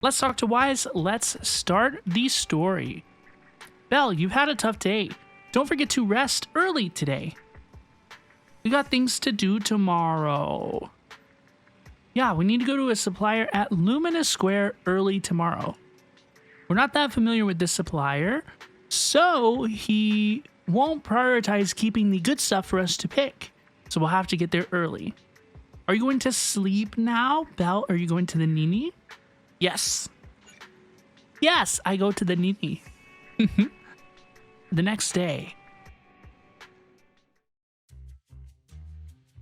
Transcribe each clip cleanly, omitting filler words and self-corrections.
Let's talk to Wise. Let's start the story. Belle, you've had a tough day. Don't forget to rest early today. We got things to do tomorrow. Yeah, we need to go to a supplier at Luminous Square early tomorrow. We're not that familiar with this supplier, so he won't prioritize keeping the good stuff for us to pick. So we'll have to get there early. Are you going to sleep now, Belle? Are you going to the Nini? Yes. Yes, I go to the Nini. The next day.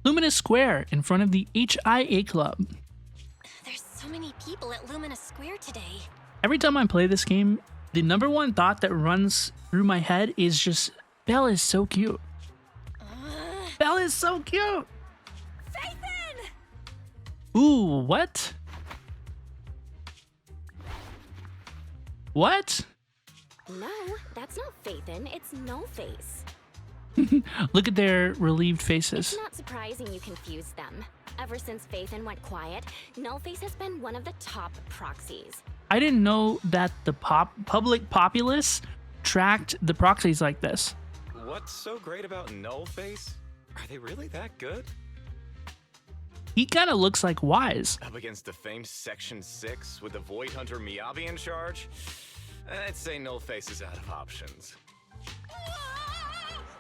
Luminous Square in front of the HIA Club. There's so many people at Luminous Square today. Every time I play this game, the number one thought that runs through my head is just, Belle is so cute. Belle is so cute. Phaethon! Ooh, what? What? No, that's not Phaethon. It's No Face. Look at their relieved faces. It's not surprising you confused them. Ever since Phaethon went quiet, No Face has been one of the top proxies. I didn't know that the public populace tracked the proxies like this. What's so great about Nullface? Are they really that good? He kind of looks like Wise. Up against the famed Section 6 with the Void Hunter Miyabi in charge? I'd say Nullface is out of options.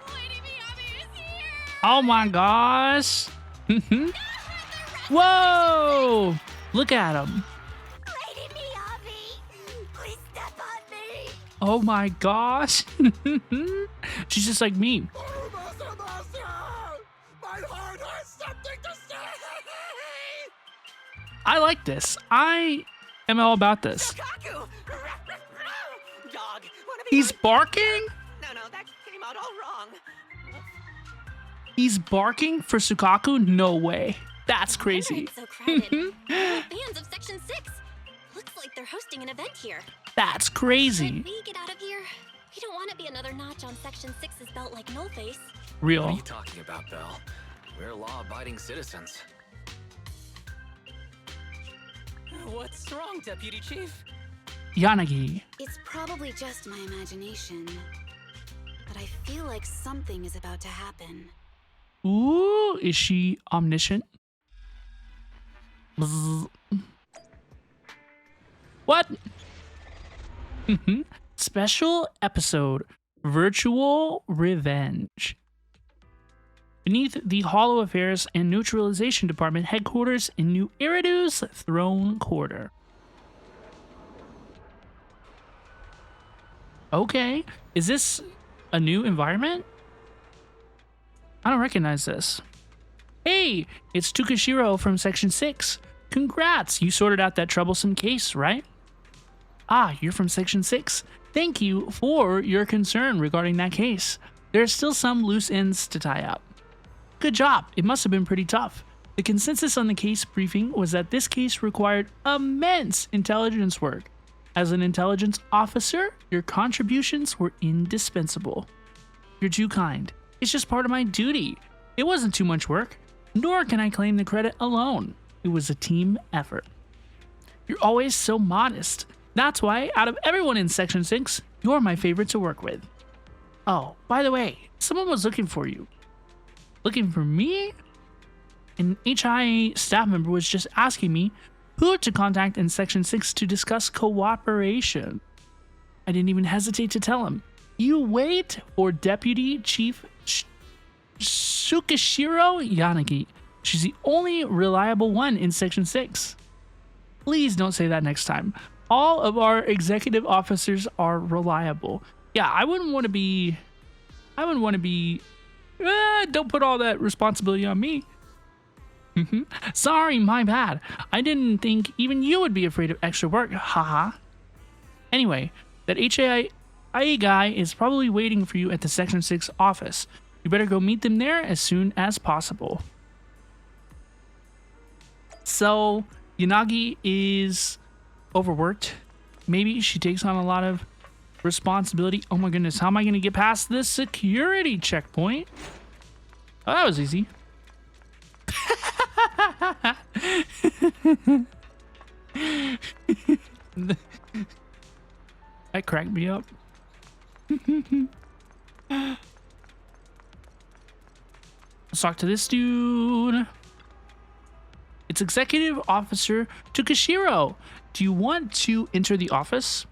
Lady Miyabi is here! Oh my gosh. Whoa! Look at him. Lady Miyabi! Please step on me! Oh my gosh. She's just like me. Harumasa Master! My heart has something to say! I like this. I am all about this. Soukaku! Dog, wanna be He's barking? No, that came out all wrong. He's barking for Soukaku? No way. That's crazy. It's so crowded. Fans of Section 6. Looks like they're hosting an event here. That's crazy. Should we get out of here? We don't want to be another notch on Section 6's belt like No Face. What are Real. you talking about, Belle? We're law-abiding citizens. What's wrong, Deputy Chief? Yanagi. It's probably just my imagination, but I feel like something is about to happen. Ooh, is she omniscient? Bzz. What? Special episode, Virtual Revenge. Beneath the Hollow Affairs and Neutralization Department headquarters in New Iridu's Throne Quarter. Okay, is this a new environment? I don't recognize this. Hey, it's Tukashiro from Section 6. Congrats, you sorted out that troublesome case, right? Ah, you're from Section 6. Thank you for your concern regarding that case. There are still some loose ends to tie up. Good job, it must have been pretty tough. The consensus on the case briefing was that this case required immense intelligence work. As an intelligence officer, your contributions were indispensable. You're too kind. It's just part of my duty. It wasn't too much work, nor can I claim the credit alone. It was a team effort. You're always so modest. That's why, out of everyone in Section 6, you're my favorite to work with. Oh, by the way, someone was looking for you. Looking for me? An HIA staff member was just asking me who to contact in Section 6 to discuss cooperation. I didn't even hesitate to tell him. You wait for Deputy Chief Tsukishiro Yanagi. She's the only reliable one in Section 6. Please don't say that next time. All of our executive officers are reliable. Yeah, I wouldn't want to be... don't put all that responsibility on me. Sorry, my bad. I didn't think even you would be afraid of extra work. Haha. Anyway, that HIA guy is probably waiting for you at the Section 6 office. You better go meet them there as soon as possible. So, Yanagi is overworked. Maybe she takes on a lot of responsibility. Oh my goodness, how am I going to get past this security checkpoint? Oh, that was easy. That cracked me up. Let's talk to this dude. It's Executive Officer Takashiro. Do you want to enter the office?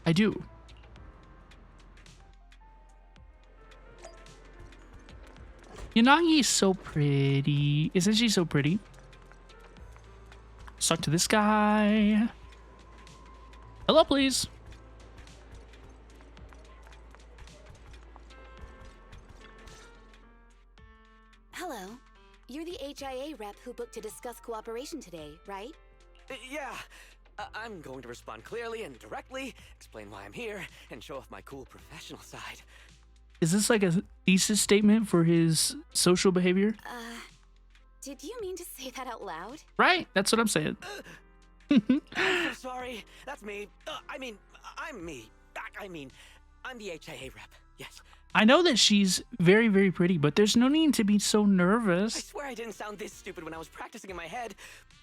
I do. Yanagi is so pretty. Isn't she so pretty? Let's talk to this guy. Hello, please. Hello. You're the HIA rep who booked to discuss cooperation today, right? Yeah. I'm going to respond clearly and directly, explain why I'm here, and show off my cool professional side. Is this like a thesis statement for his social behavior? Did you mean to say that out loud? Right, that's what I'm saying. I'm so sorry. That's me. I'm me. I'm the HIA rep. Yes. I know that she's very, very pretty, but there's no need to be so I nervous. swear I didn't sound this stupid when I was practicing in my head,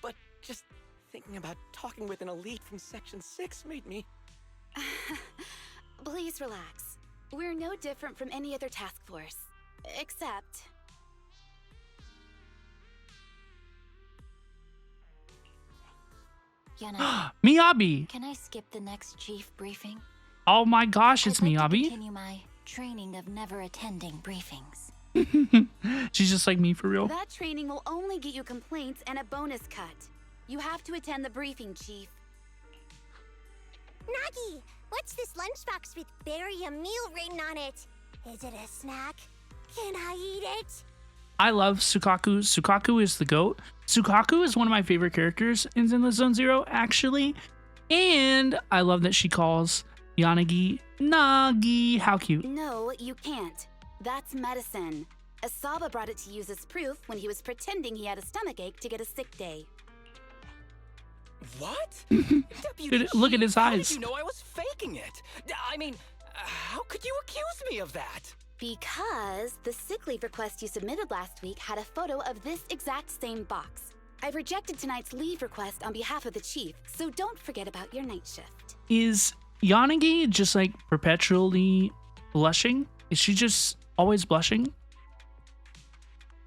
but just thinking about talking with an elite from Section 6 made me... Please relax. We're no different from any other task force. Except... Yanagi, Miyabi! can I skip the next chief briefing? Oh my gosh, it's I'd like to Miyabi. continue my training of never attending briefings. She's just like me for real. That training will only get you complaints and a bonus cut. You have to attend the briefing, Chief. Nagi, what's this lunchbox with "bury a meal" written on it? Is it a snack? Can I eat it? I love Soukaku. Soukaku is the GOAT. Soukaku is one of my favorite characters in Zenless Zone Zero, actually. And I love that she calls Yanagi Nagi. How cute. No, you can't. That's medicine. Asaba brought it to use as proof when he was pretending he had a stomachache to get a sick day. What? Dude, look at his How eyes. did you know I was faking it? I mean, how could you accuse me of that? Because the sick leave request you submitted last week had a photo of this exact same box. I've rejected tonight's leave request on behalf of the chief, so don't forget about your night shift. Is Yanagi just like perpetually blushing? Is she just always blushing?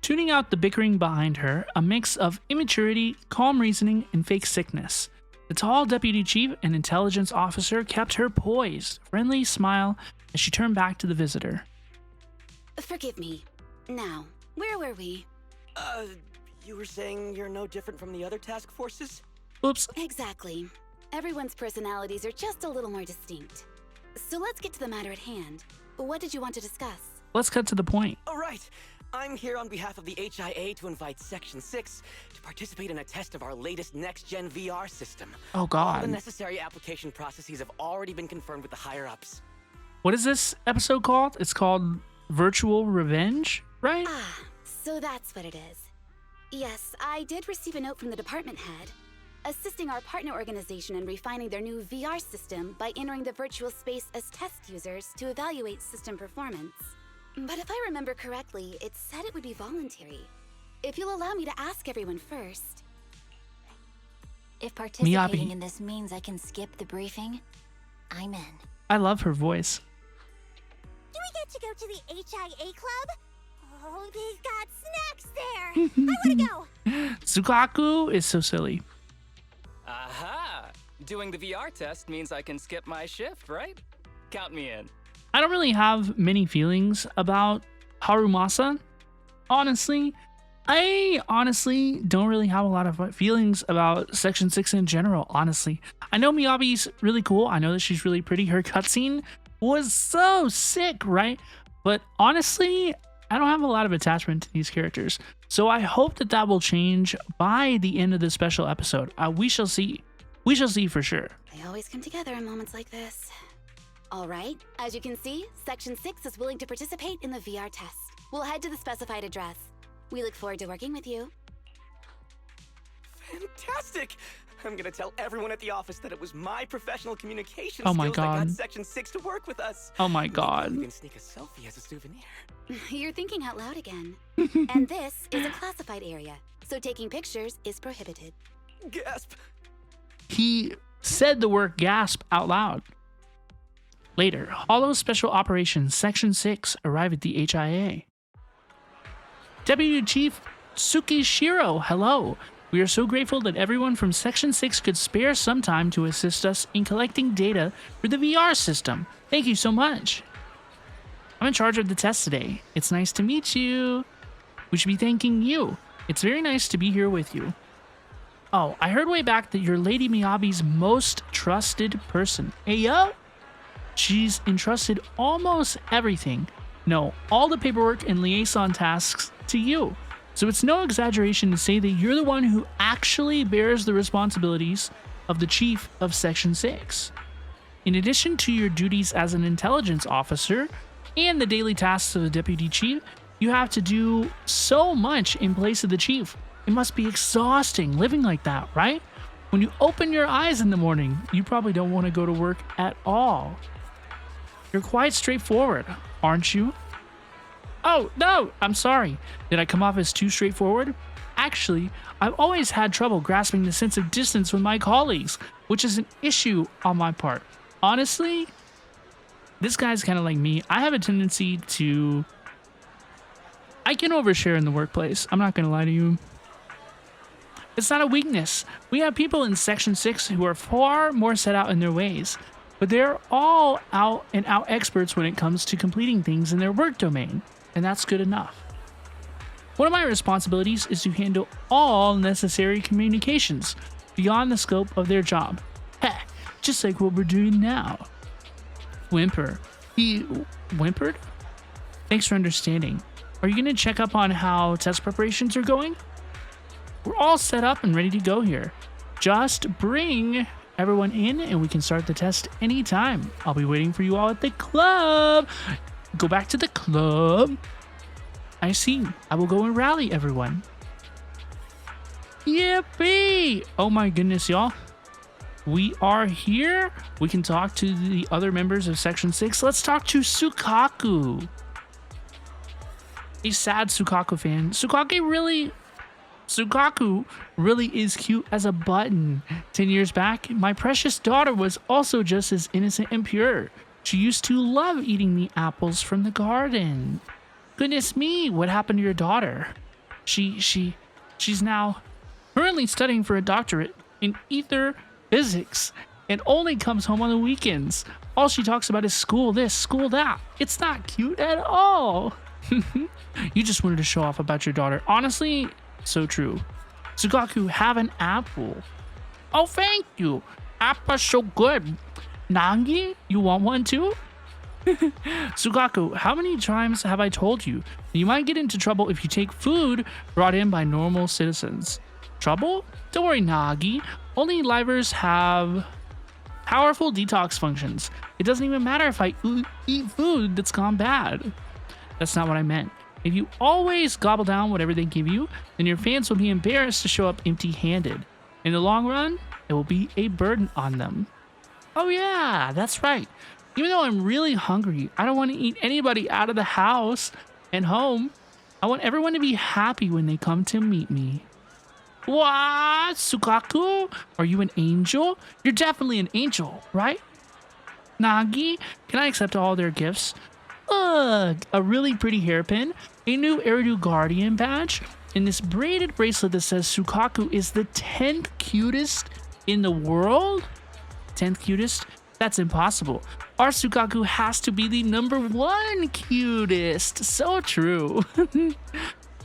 Tuning out the bickering behind her, a mix of immaturity, calm reasoning, and fake sickness. The tall deputy chief and intelligence officer kept her poised, friendly smile as she turned back to the visitor. Forgive me. Now, where were we? You were saying you're no different from the other task forces? Oops. Exactly. Everyone's personalities are just a little more distinct. So let's get to the matter at hand. What did you want to discuss? Let's cut to the point. All right. I'm here on behalf of the HIA to invite Section 6 to participate in a test of our latest next-gen VR system. Oh All the god. necessary application processes have already been confirmed with the higher-ups. What is this episode called? It's called Virtual Revenge, right? Ah, so that's what it is. Yes, I did receive a note from the department head, assisting our partner organization in refining their new VR system by entering the virtual space as test users to evaluate system performance. But if I remember correctly, it said it would be voluntary. If you'll allow me to ask everyone first. If participating Miyabi. in this means I can skip the briefing, I'm in. I love her voice. Do we get to go to the HIA club? Oh, they've got snacks there. I want to go. Soukaku is so silly. Aha! Doing the VR test means I can skip my shift, right? Count me in. I don't really have many feelings about Harumasa. Honestly, I don't really have a lot of feelings about Section 6 in general, honestly. I know Miyabi's really cool. I know that she's really pretty. Her cutscene was so sick, right? But honestly, I don't have a lot of attachment to these characters. So I hope that that will change by the end of this special episode. We shall see. We shall see for sure. They always come together in moments like this. All right, as you can see, Section 6 is willing to participate in the VR test. We'll head to the specified address. We look forward to working with you. Fantastic! I'm gonna tell everyone at the office that it was my professional communication Oh my skills that got God. Section 6 to work with us. Oh my god. You can sneak a selfie as a souvenir. You're thinking out loud again. And this is a classified area, so taking pictures is prohibited. Gasp! He said the word gasp out loud. Later, Hollow Special Operations Section 6 arrive at the HIA. Deputy Chief Tsukishiro, hello. We are so grateful that everyone from Section 6 could spare some time to assist us in collecting data for the VR system. Thank you so much. I'm in charge of the test today. It's nice to meet you. We should be thanking you. It's very nice to be here with you. Oh, I heard way back that you're Lady Miyabi's most trusted person. Hey, yo? She's entrusted almost everything. No, all the paperwork and liaison tasks to you. So it's no exaggeration to say that you're the one who actually bears the responsibilities of the chief of Section 6. In addition to your duties as an intelligence officer and the daily tasks of the deputy chief, you have to do so much in place of the chief. It must be exhausting living like that, right? When you open your eyes in the morning, you probably don't want to go to work at all. You're quite straightforward, aren't you? Oh, no, I'm sorry. Did I come off as too straightforward? Actually, I've always had trouble grasping the sense of distance with my colleagues, which is an issue on my part. Honestly, this guy's kind of like me. I have a tendency to... I can overshare in the workplace. I'm not going to lie to you. It's not a weakness. We have people in Section 6 who are far more set out in their ways, but they're all out and out experts when it comes to completing things in their work domain, and that's good enough. One of my responsibilities is to handle all necessary communications beyond the scope of their job. Heh, just like what we're doing now. Whimper. He whimpered? Thanks for understanding. Are you going to check up on how test preparations are going? We're all set up and ready to go here. Just bring everyone in and we can start the test anytime. I'll be waiting for you all at the club. Go back to the club. I see. I will go and rally everyone. Yippee! Oh my goodness, y'all. We are here. We can talk to the other members of Section 6. Let's talk to Soukaku. A sad Soukaku fan. Soukaku really is cute as a button. 10 years back, my precious daughter was also just as innocent and pure. She used to love eating the apples from the garden. Goodness me, what happened to your daughter? She's now currently studying for a doctorate in ether physics and only comes home on the weekends. All she talks about is school this, school that. It's not cute at all. You just wanted to show off about your daughter. Honestly, so true. Soukaku, have an apple. Oh, thank you. Apple's so good. Nagi, you want one too? Soukaku, how many times have I told you that you might get into trouble if you take food brought in by normal citizens? Trouble? Don't worry, Nagi. Only livers have powerful detox functions. It doesn't even matter if I eat food that's gone bad. That's not what I meant. If you always gobble down whatever they give you, then your fans will be embarrassed to show up empty-handed. In the long run, it will be a burden on them. Oh yeah, that's right. Even though I'm really hungry, I don't want to eat anybody out of the house and home. I want everyone to be happy when they come to meet me. What? Soukaku? Are you an angel? You're definitely an angel, right? Nagi, can I accept all their gifts? Ugh, a really pretty hairpin, a new Eridu Guardian badge, and this braided bracelet that says Soukaku is the 10th cutest in the world? 10th cutest? That's impossible. Our Soukaku has to be the #1 cutest. So true.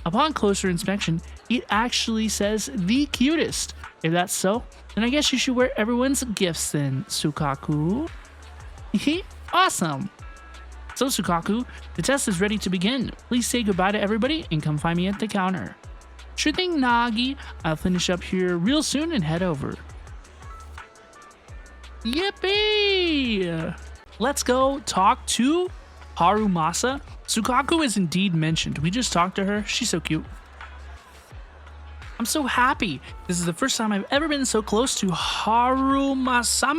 Upon closer inspection, it actually says the cutest. If that's so, then I guess you should wear everyone's gifts then, Soukaku. Awesome. So Soukaku, the test is ready to begin. Please say goodbye to everybody and come find me at the counter. Sure thing, Nagi. I'll finish up here real soon and head over. Yippee! Let's go talk to Harumasa. Soukaku is indeed mentioned. We just talked to her. She's so cute. I'm so happy. This is the first time I've ever been so close to Harumasa.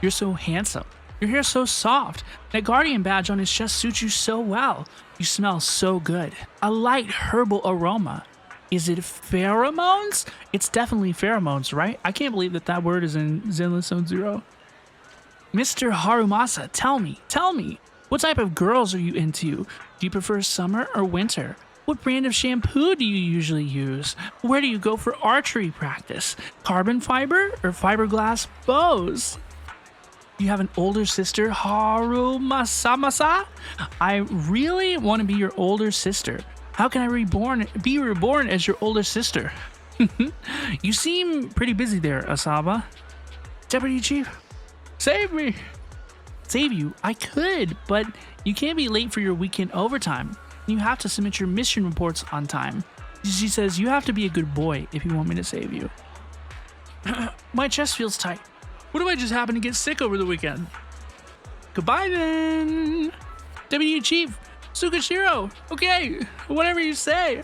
You're so handsome. Your hair's so soft. That guardian badge on his chest suits you so well. You smell so good. A light herbal aroma. Is it pheromones? It's definitely pheromones, right? I can't believe that that word is in Zenless Zone Zero. Mr. Harumasa, tell me, what type of girls are you into? Do you prefer summer or winter? What brand of shampoo do you usually use? Where do you go for archery practice? Carbon fiber or fiberglass bows? You have an older sister, Harumasa? I really want to be your older sister. How can I be reborn as your older sister? You seem pretty busy there, Asaba. Deputy Chief, save me. Save you? I could, but you can't be late for your weekend overtime. You have to submit your mission reports on time. She says you have to be a good boy if you want me to save you. My chest feels tight. What if I just happen to get sick over the weekend? Goodbye then. Deputy Chief, Tsukashiro. Okay, whatever you say.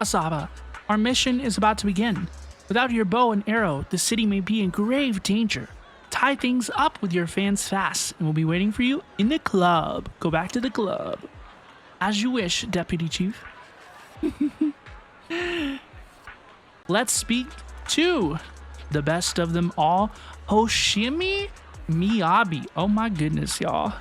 Asaba, our mission is about to begin. Without your bow and arrow, the city may be in grave danger. Tie things up with your fans fast, and we'll be waiting for you in the club. Go back to the club. As you wish, Deputy Chief. Let's speak to the best of them all, Hoshimi Miyabi. Oh my goodness, y'all.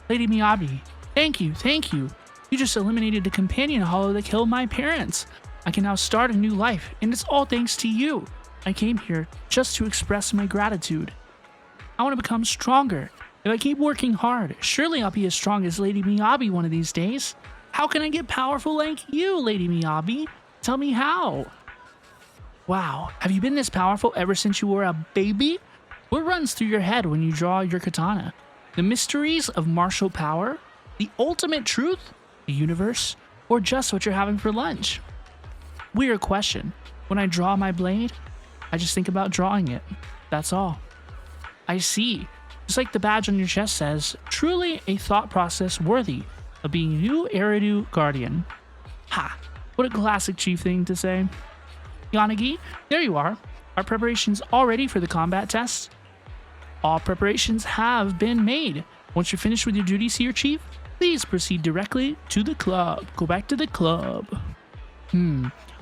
Lady Miyabi, thank you. You just eliminated the companion hollow that killed my parents. I can now start a new life, and it's all thanks to you. I came here just to express my gratitude. I want to become stronger. If I keep working hard, surely I'll be as strong as Lady Miyabi one of these days. How can I get powerful like you, Lady Miyabi? Tell me how. Wow, have you been this powerful ever since you were a baby? What runs through your head when you draw your katana? The mysteries of martial power? The ultimate truth? The universe? Or just what you're having for lunch? Weird question. When I draw my blade, I just think about drawing it. That's all. I see. Just like the badge on your chest says, truly a thought process worthy of being new Eridu Guardian. Ha! What a classic chief thing to say. Yanagi, there you are. Are preparations all ready for the combat test? All preparations have been made. Once you're finished with your duties here, Chief, please proceed directly to the club. Go back to the club.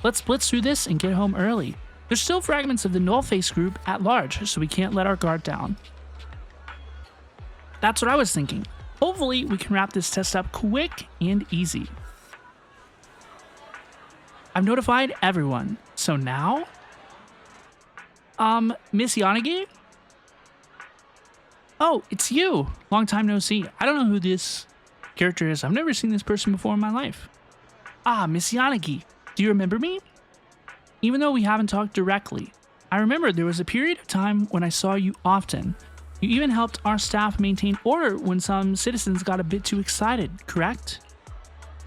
Let's blitz through this and get home early. There's still fragments of the Nullface group at large, so we can't let our guard down. That's what I was thinking. Hopefully, we can wrap this test up quick and easy. I've notified everyone. So now? Miss Yanagi? Oh, it's you. Long time no see. I don't know who this character is. I've never seen this person before in my life. Ah, Miss Yanagi. Do you remember me? Even though we haven't talked directly, I remember there was a period of time when I saw you often. You even helped our staff maintain order when some citizens got a bit too excited, correct?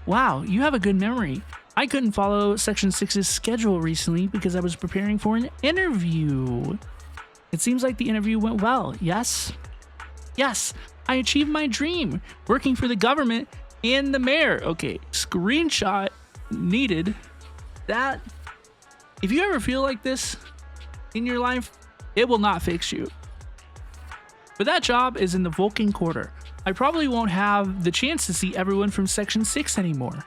Wow, you have a good memory. I couldn't follow Section 6's schedule recently because I was preparing for an interview. It seems like the interview went well, yes? Yes, I achieved my dream, working for the government and the mayor. Okay, screenshot needed. That, if you ever feel like this in your life, it will not fix you. But that job is in the Vulcan Quarter. I probably won't have the chance to see everyone from Section 6 anymore.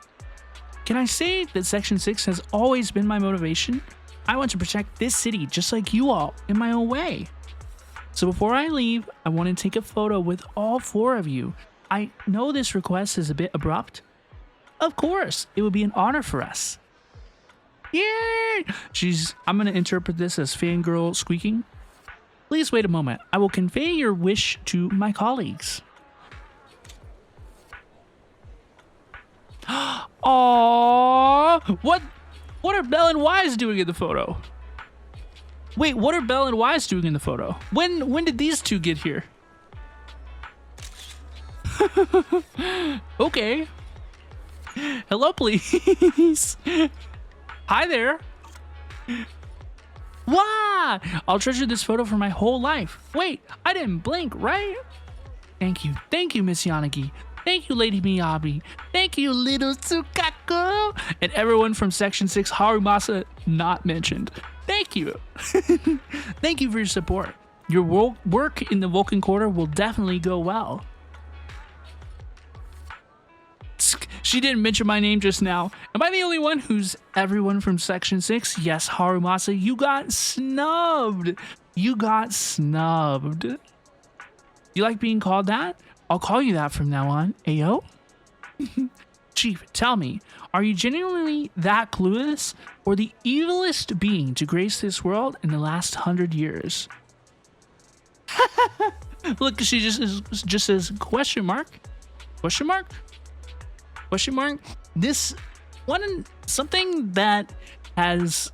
Can I say that Section 6 has always been my motivation? I want to protect this city just like you all in my own way. So before I leave, I want to take a photo with all 4 of you. I know this request is a bit abrupt. Of course, it would be an honor for us. Yay! I'm going to interpret this as fangirl squeaking. Please wait a moment. I will convey your wish to my colleagues. Aww! What are Belle and Wise doing in the photo? Wait, what are Belle and Wise doing in the photo? When did these two get here? Okay. Hello, please. Hi there. Wow! I'll treasure this photo for my whole life. Wait, I didn't blink, right? Thank you, Miss Yanagi. Thank you, Lady Miyabi. Thank you, little Soukaku. And everyone from Section 6 Harumasa not mentioned. Thank you. Thank you for your support. Your work in the Vulcan Quarter will definitely go well. She didn't mention my name just now. Am I the only one who's everyone from Section 6? Yes, Harumasa, you got snubbed. You got snubbed. You like being called that? I'll call you that from now on. Ayo? Chief, tell me, are you genuinely that clueless, or the evilest being to grace this world in the last 100 years? Look, she just says question mark, question mark, question mark. This something that has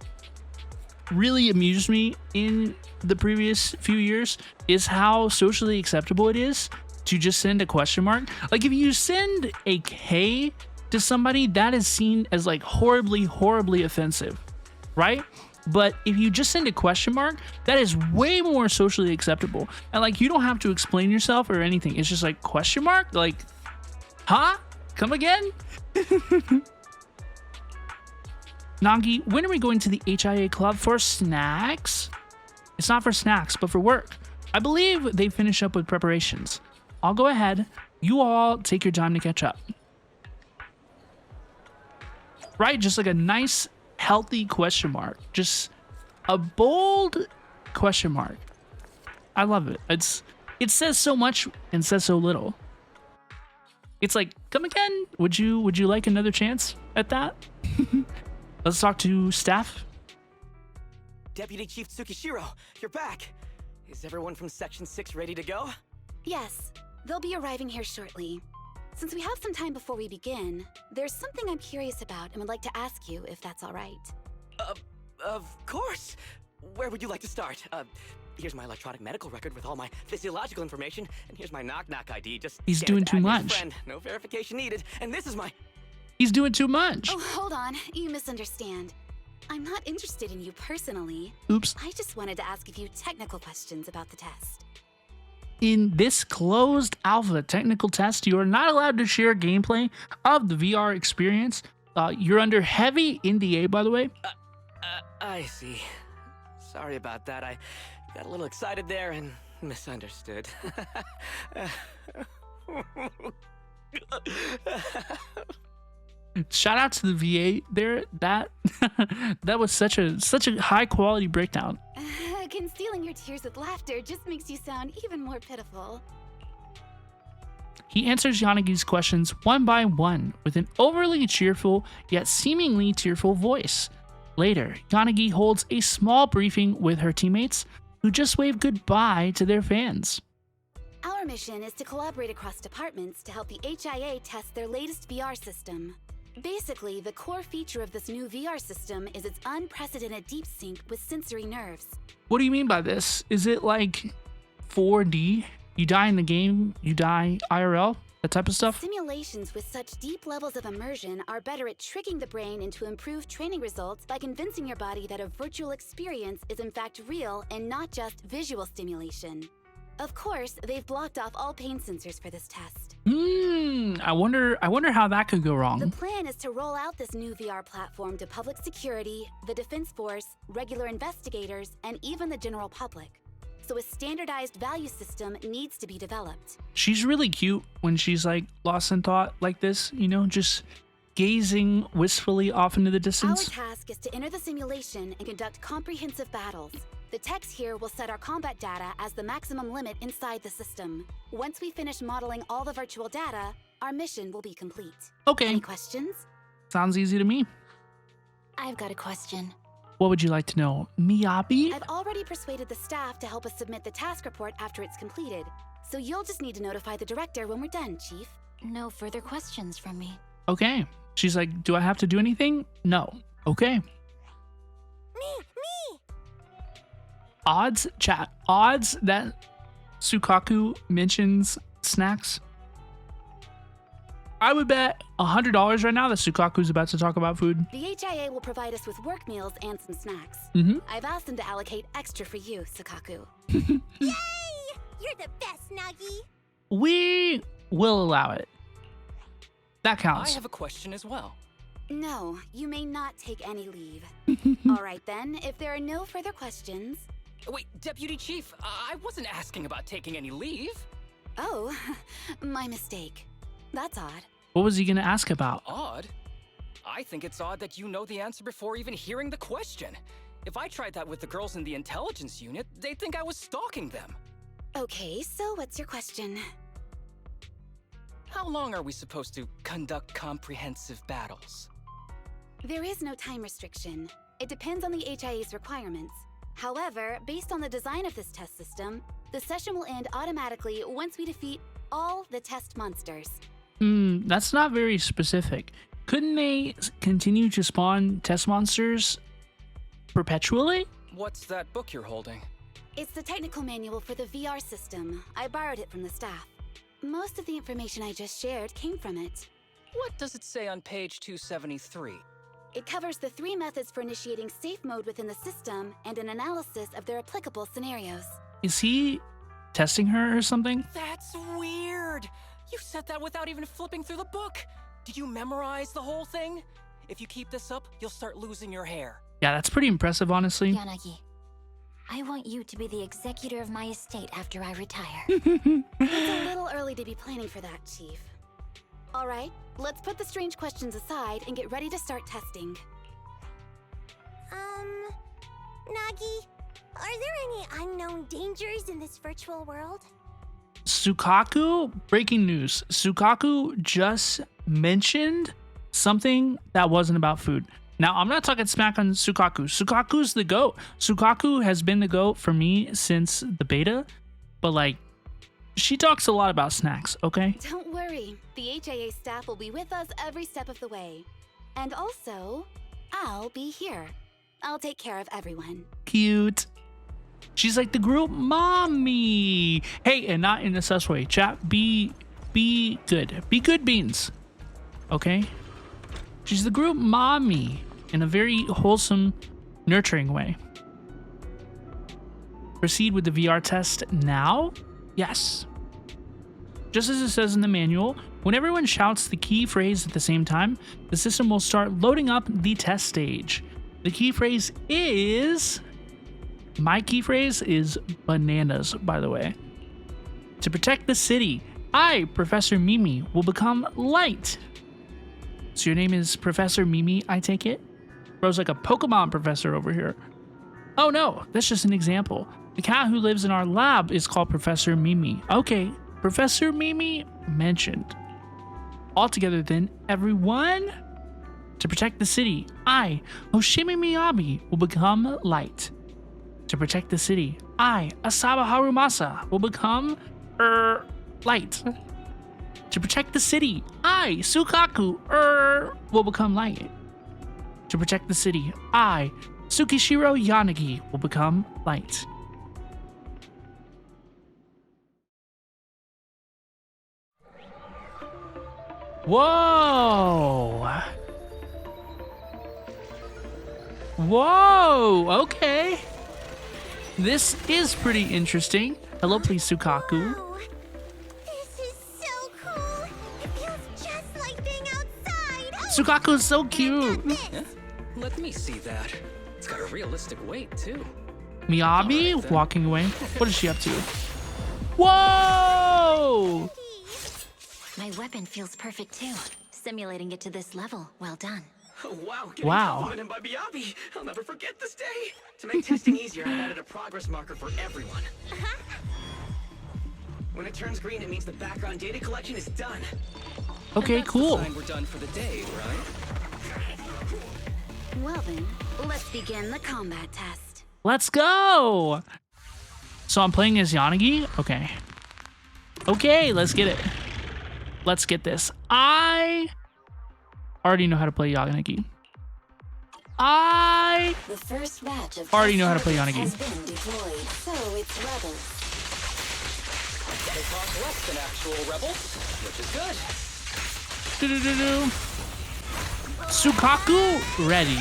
really amused me in the previous few years is how socially acceptable it is to just send a question mark. Like if you send a K to somebody, that is seen as like horribly offensive, right? But if you just send a question mark, that is way more socially acceptable. And like you don't have to explain yourself or anything. It's just like question mark, like, huh? Come again? Nagi, when are we going to the HIA club for snacks? It's not for snacks, but for work. I believe they finish up with preparations. I'll go ahead. You all take your time to catch up. Right? Just like a nice, healthy question mark. Just a bold question mark. I love it. It says so much and says so little. It's like, come again? Would you like another chance at that? Let's talk to staff. Deputy Chief Tsukishiro, you're back. Is everyone from Section 6 ready to go? Yes, they'll be arriving here shortly. Since we have some time before we begin, there's something I'm curious about and would like to ask you if that's all right. Of course. Where would you like to start? Here's my electronic medical record with all my physiological information, and here's my knock-knock ID. Just he's scan doing it to too Agnes' much. Friend. No verification needed. And this is my... He's doing too much. Oh, hold on. You misunderstand. I'm not interested in you personally. Oops. I just wanted to ask a few technical questions about the test. In this closed alpha technical test, you are not allowed to share gameplay of the VR experience. You're under heavy NDA, by the way. I see. Sorry about that. I got a little excited there and misunderstood. Shout out to the VA there. That was such a high quality breakdown. Concealing your tears with laughter just makes you sound even more pitiful. He answers Yanagi's questions one by one with an overly cheerful yet seemingly tearful voice. Later, Yanagi holds a small briefing with her teammates, who just wave goodbye to their fans. Our mission is to collaborate across departments to help the HIA test their latest VR system. Basically, the core feature of this new VR system is its unprecedented deep sync with sensory nerves. What do you mean by this? Is it like 4D? You die in the game, you die IRL? That type of stuff? Simulations with such deep levels of immersion are better at tricking the brain into improved training results by convincing your body that a virtual experience is in fact real and not just visual stimulation. Of course, they've blocked off all pain sensors for this test. I wonder how that could go wrong. The plan is to roll out this new VR platform to public security, the defense force, regular investigators, and even the general public. So a standardized value system needs to be developed. She's really cute when she's like lost in thought like this, you know, just gazing wistfully off into the distance. Our task is to enter the simulation and conduct comprehensive battles. The text here will set our combat data as the maximum limit inside the system. Once we finish modeling all the virtual data, our mission will be complete. Okay. Any questions? Sounds easy to me. I've got a question. What would you like to know? Miyabi? I've already persuaded the staff to help us submit the task report after it's completed. So you'll just need to notify the director when we're done, Chief. No further questions from me. Okay. She's like, do I have to do anything? No. Okay. Me! Odds, chat. Odds that Soukaku mentions snacks. I would bet $100 right now that Soukaku's about to talk about food. The HIA will provide us with work meals and some snacks. I've asked them to allocate extra for you, Soukaku. Yay! You're the best, Nagi! We will allow it. That counts. I have a question as well. No, you may not take any leave. All right then, if there are no further questions... Wait, Deputy Chief, I wasn't asking about taking any leave. Oh, my mistake. That's odd. What was he gonna ask about? Odd? I think it's odd that you know the answer before even hearing the question. If I tried that with the girls in the intelligence unit, they'd think I was stalking them. Okay, so what's your question? How long are we supposed to conduct comprehensive battles? There is no time restriction. It depends on the HIA's requirements. However, based on the design of this test system, the session will end automatically once we defeat all the test monsters. That's not very specific. Couldn't they continue to spawn test monsters perpetually? What's that book you're holding? It's the technical manual for the VR system. I borrowed it from the staff. Most of the information I just shared came from it. What does it say on page 273? It covers the 3 methods for initiating safe mode within the system and an analysis of their applicable scenarios. Is he testing her or something? That's weird! You said that without even flipping through the book! Did you memorize the whole thing? If you keep this up, you'll start losing your hair. Yeah, that's pretty impressive, honestly. Yanagi, I want you to be the executor of my estate after I retire. It's a little early to be planning for that, Chief. All right, let's put the strange questions aside and get ready to start testing. Nagi, are there any unknown dangers in this virtual world? Soukaku, breaking news. Soukaku just mentioned something that wasn't about food. Now, I'm not talking smack on Soukaku. Soukaku's the GOAT. Soukaku has been the GOAT for me since the beta, but like, she talks a lot about snacks, okay? Don't worry, the HIA staff will be with us every step of the way. And also, I'll be here. I'll take care of everyone. Cute. She's like the group mommy. Hey, and not in a sus way. Chat, be good. Be good beans. Okay? She's the group mommy in a very wholesome, nurturing way. Proceed with the VR test now? Yes. Just as it says in the manual, when everyone shouts the key phrase at the same time, the system will start loading up the test stage. The key phrase is... My key phrase is bananas, by the way. To protect the city, I, Professor Mimi, will become light. So your name is Professor Mimi, I take it? Bro's like a Pokemon professor over here. Oh no, that's just an example. The cat who lives in our lab is called Professor Mimi. Okay, Professor Mimi mentioned. Altogether then, everyone, to protect the city, I, Hoshimi Miyabi, will become light. To protect the city, I, Asaba Harumasa, will become, light. To protect the city, I, Soukaku, will become light. To protect the city, I, Tsukishiro Yanagi, will become light. Whoa! Whoa! Okay. This is pretty interesting. Hello, please, Soukaku. Wow. This is so cool. It feels just like being outside. Oh, Soukaku is so cute. Yeah? Let me see that. It's got a realistic weight, too. Miyabi Alright, then. walking away. What is she up to? Whoa! My weapon feels perfect too. Simulating it to this level, well done. Oh, wow. Getting Wow. complimented by Miyabi. I'll never forget this day. To make testing easier, I've added a progress marker for everyone. When it turns green, it means the background data collection is done. Okay, That's cool. the sign we're done for the day, right? Well then, let's begin the combat test. Let's go! So I'm playing as Yanagi? Okay. Okay, let's get it. Let's get this. I already know how to play Yanagi. I The first batch of already know how to play Yanagi. has been deployed, so it's rebels. They cost less than actual rebels, which is good. Do-do-do-do. Soukaku ready.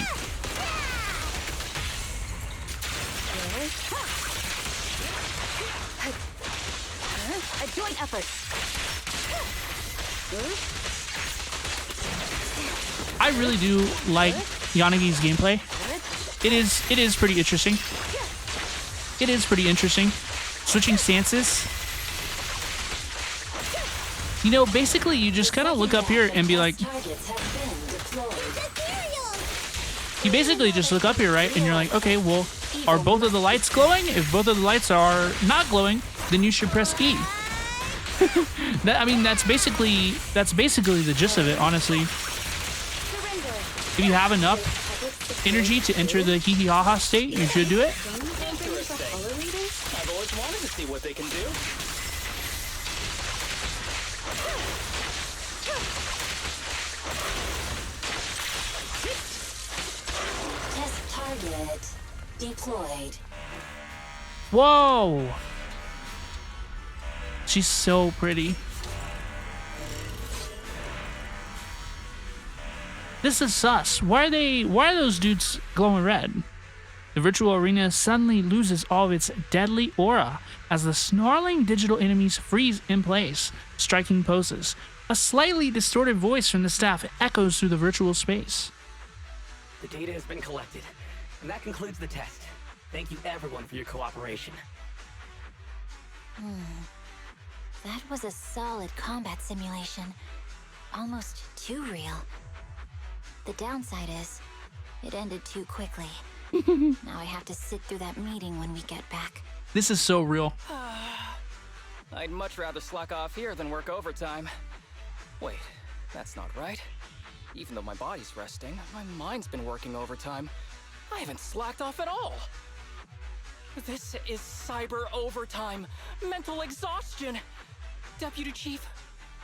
A joint effort. I really do like Yanagi's gameplay. It is pretty interesting. It is pretty interesting. Switching stances. You know, basically, you just kind of look up here and be like, you basically just look up here, right? And you're like, okay, well, are both of the lights glowing? If both of the lights are not glowing, then you should press E. I mean, that's basically the gist of it, honestly. If you have enough energy to enter the hee hee ha ha state, you should do it. I've always wanted to see what they can do. Test target deployed. Whoa! She's so pretty. This is sus. Why are those dudes glowing red? The virtual arena suddenly loses all of its deadly aura as the snarling digital enemies freeze in place, striking poses. A slightly distorted voice from the staff echoes through the virtual space. The data has been collected, and that concludes the test. Thank you everyone for your cooperation. That was a solid combat simulation. Almost too real. The downside is, it ended too quickly. Now I have to sit through that meeting when we get back. This is so real. I'd much rather slack off here than work overtime. Wait, that's not right. Even though my body's resting, my mind's been working overtime. I haven't slacked off at all. This is cyber overtime. Mental exhaustion. Deputy Chief,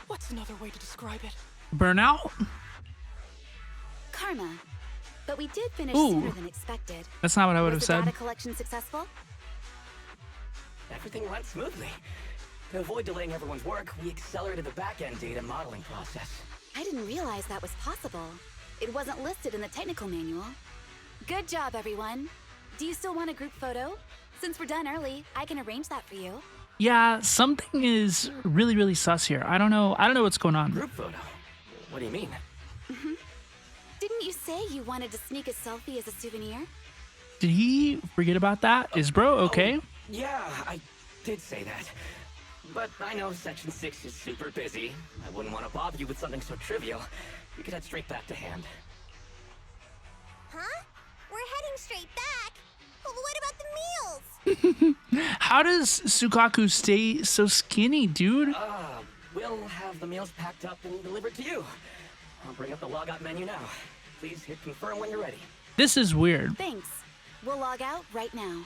what's another way to describe it? Burnout? Karma. But we did finish Ooh. sooner than expected. That's not what I would have Was the said. data collection successful? Everything went smoothly. To avoid delaying everyone's work, we accelerated the back-end data modeling process. I didn't realize that was possible. It wasn't listed in the technical manual. Good job, everyone. Do you still want a group photo? Since we're done early, I can arrange that for you. Yeah, something is really, really sus here. I don't know what's going on. Group photo? What do you mean? Didn't you say you wanted to sneak a selfie as a souvenir? Did he forget about that? Is bro okay? Oh, yeah, I did say that. But I know Section 6 is super busy. I wouldn't want to bother you with something so trivial. We could head straight back to hand. Huh? We're heading straight back? Well, what about the meals? How does Soukaku stay so skinny, dude? We'll have the meals packed up and delivered to you. I'll bring up the logout menu now. Please hit confirm when you're ready. This is weird. Thanks. We'll log out right now.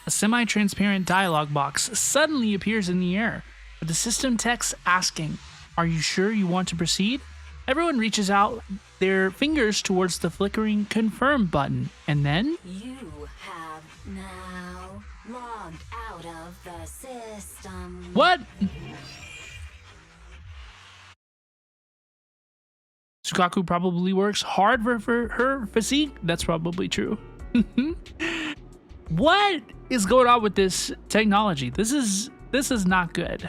A semi-transparent dialog box suddenly appears in the air, with the system text asking, "Are you sure you want to proceed?" Everyone reaches out their fingers towards the flickering confirm button, and then You have now logged out of the system. what? Soukaku probably works hard for her physique. That's probably true. What is going on with this technology? This is not good.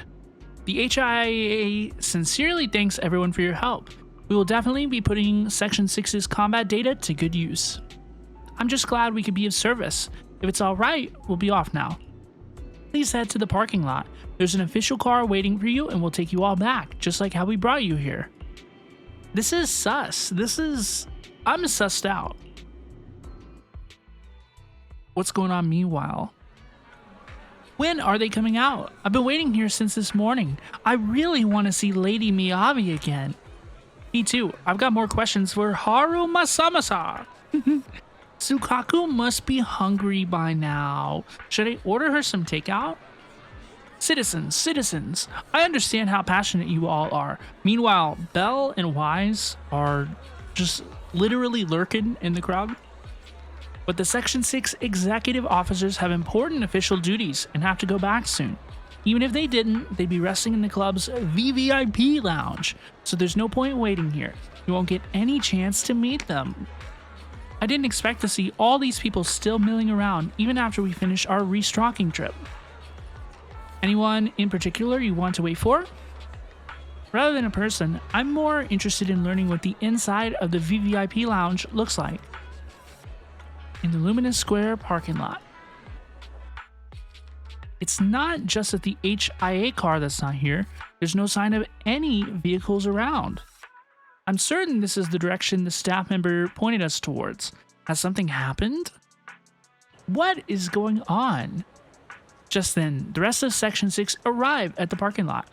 The HIA sincerely thanks everyone for your help. We will definitely be putting Section 6's combat data to good use. I'm just glad we could be of service. If it's all right, we'll be off now. Please head to the parking lot. There's an official car waiting for you and we'll take you all back, just like how we brought you here. This is sus. I'm sussed out. What's going on meanwhile? When are they coming out? I've been waiting here since this morning. I really want to see Lady Miyabi again. Me too. I've got more questions for Harumasa. Soukaku must be hungry by now. Should I order her some takeout? Citizens, I understand how passionate you all are. Meanwhile, Belle and Wise are just literally lurking in the crowd. But the Section 6 executive officers have important official duties and have to go back soon. Even if they didn't, they'd be resting in the club's VVIP lounge, so there's no point waiting here. You won't get any chance to meet them. I didn't expect to see all these people still milling around even after we finish our restocking trip. Anyone in particular you want to wait for? Rather than a person, I'm more interested in learning what the inside of the VVIP lounge looks like. In the Luminous Square parking lot. It's not just that the HIA car that's not here. There's no sign of any vehicles around. I'm certain this is the direction the staff member pointed us towards. Has something happened? What is going on? Just then, the rest of Section 6 arrive at the parking lot.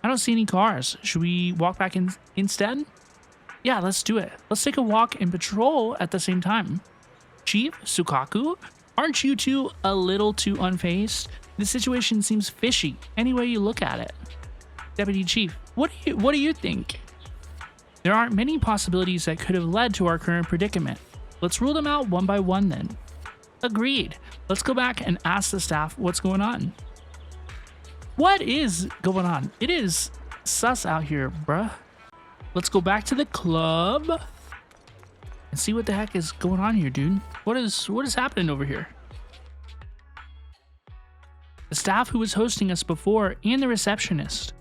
I don't see any cars. Should we walk back in instead? Yeah, let's do it. Let's take a walk and patrol at the same time. Chief, Soukaku, aren't you two a little too unfazed? The situation seems fishy any way you look at it. Deputy Chief, what do you think? There aren't many possibilities that could have led to our current predicament. Let's rule them out one by one then. Agreed. Let's go back and ask the staff what's going on. What is going on? It is sus out here, bruh. Let's go back to the club and see what the heck is going on here, dude. What is happening over here? The staff who was hosting us before and the receptionist,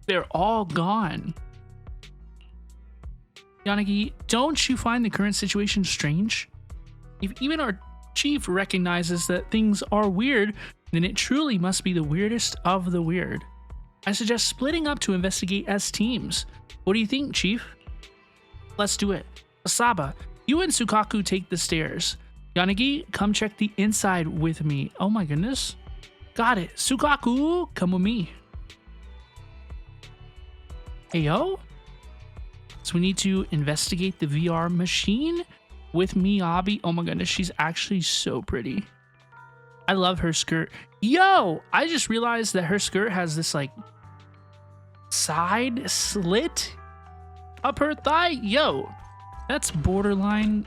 they're all gone. Yanagi, don't you find the current situation strange? If even our chief recognizes that things are weird, then it truly must be the weirdest of the weird. I suggest splitting up to investigate as teams. What do you think, Chief? Let's do it. Asaba, you and Soukaku take the stairs. Yanagi, come check the inside with me. Oh my goodness. Got it. Soukaku, come with me. Hey, yo. So we need to investigate the VR machine with Miyabi. Oh my goodness, she's actually so pretty. I love her skirt. Yo, I just realized that her skirt has this like side slit up her thigh. Yo, that's borderline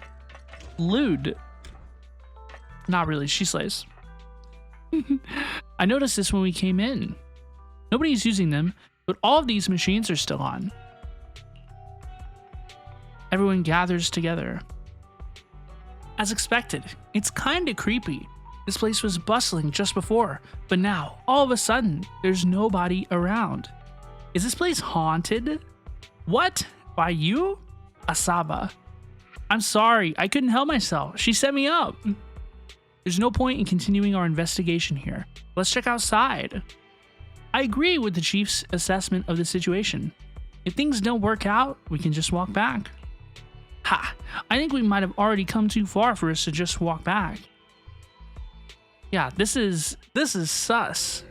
lewd. Not really, she slays. I noticed this when we came in. Nobody's using them, but all of these machines are still on. Everyone gathers together. As expected, it's kinda creepy. This place was bustling just before, but now, all of a sudden, there's nobody around. Is this place haunted? What? By you? Asaba. I'm sorry, I couldn't help myself. She set me up. There's no point in continuing our investigation here. Let's check outside. I agree with the chief's assessment of the situation. If things don't work out, we can just walk back. Ha! I think we might have already come too far for us to just walk back. Yeah, this is sus.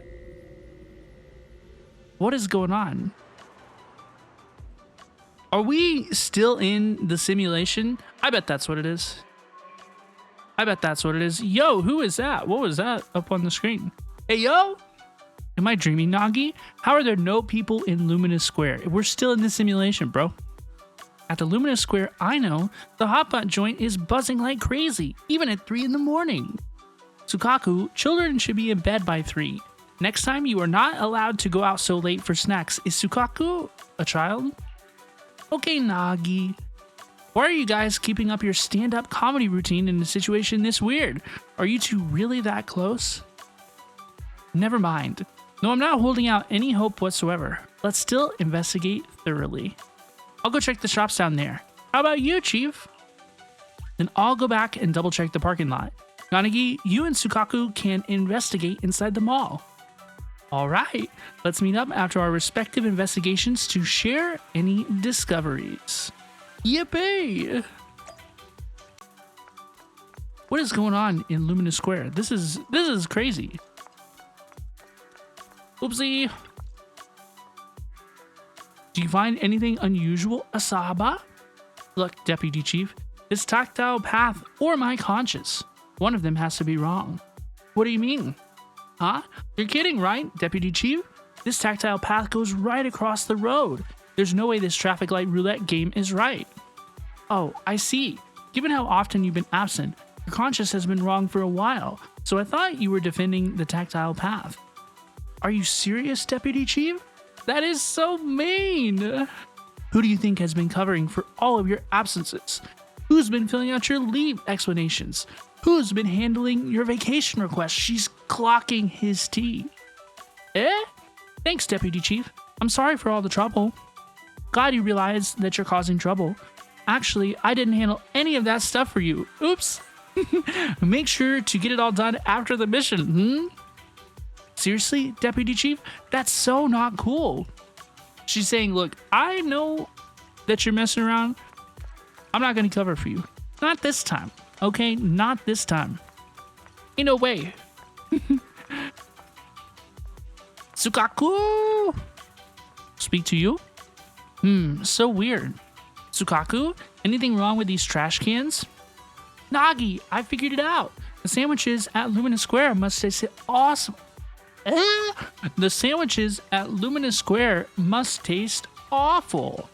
What is going on? Are we still in the simulation? I bet that's what it is. I bet that's what it is. Yo, who is that? What was that up on the screen? Hey, yo! Am I dreaming, Nagi? How are there no people in Luminous Square? We're still in the simulation, bro. At the Luminous Square, I know, the hotpot joint is buzzing like crazy, even at 3 in the morning. Soukaku, children should be in bed by 3. Next time, you are not allowed to go out so late for snacks. Is Soukaku a child? Okay, Nagi. Why are you guys keeping up your stand-up comedy routine in a situation this weird? Are you two really that close? Never mind. No, I'm not holding out any hope whatsoever. Let's still investigate thoroughly. I'll go check the shops down there. How about you, Chief? Then I'll go back and double check the parking lot. Yanagi, you and Soukaku can investigate inside the mall. Alright, let's meet up after our respective investigations to share any discoveries. Yippee! What is going on in Luminous Square? This is crazy. Oopsie. Do you find anything unusual, Asaba? Look, Deputy Chief, this tactile path or my conscience. One of them has to be wrong. What do you mean? Huh? You're kidding, right, Deputy Chief? This tactile path goes right across the road. There's no way this traffic light roulette game is right. Oh, I see. Given how often you've been absent, your conscience has been wrong for a while, so I thought you were defending the tactile path. Are you serious, Deputy Chief? That is so mean! Who do you think has been covering for all of your absences? Who's been filling out your leave explanations? Who's been handling your vacation requests? She's clocking his tea. Eh? Thanks, Deputy Chief. I'm sorry for all the trouble. Glad you realize that you're causing trouble. Actually, I didn't handle any of that stuff for you. Oops. Make sure to get it all done after the mission. Seriously, Deputy Chief? That's so not cool. She's saying, look, I know that you're messing around. I'm not going to cover for you. Not this time. Okay? Not this time. Ain't no way. Soukaku! Speak to you? So weird. Soukaku? Anything wrong with these trash cans? Nagi, I figured it out. The sandwiches at Luminous Square must taste awesome. The sandwiches at Luminous Square must taste awful.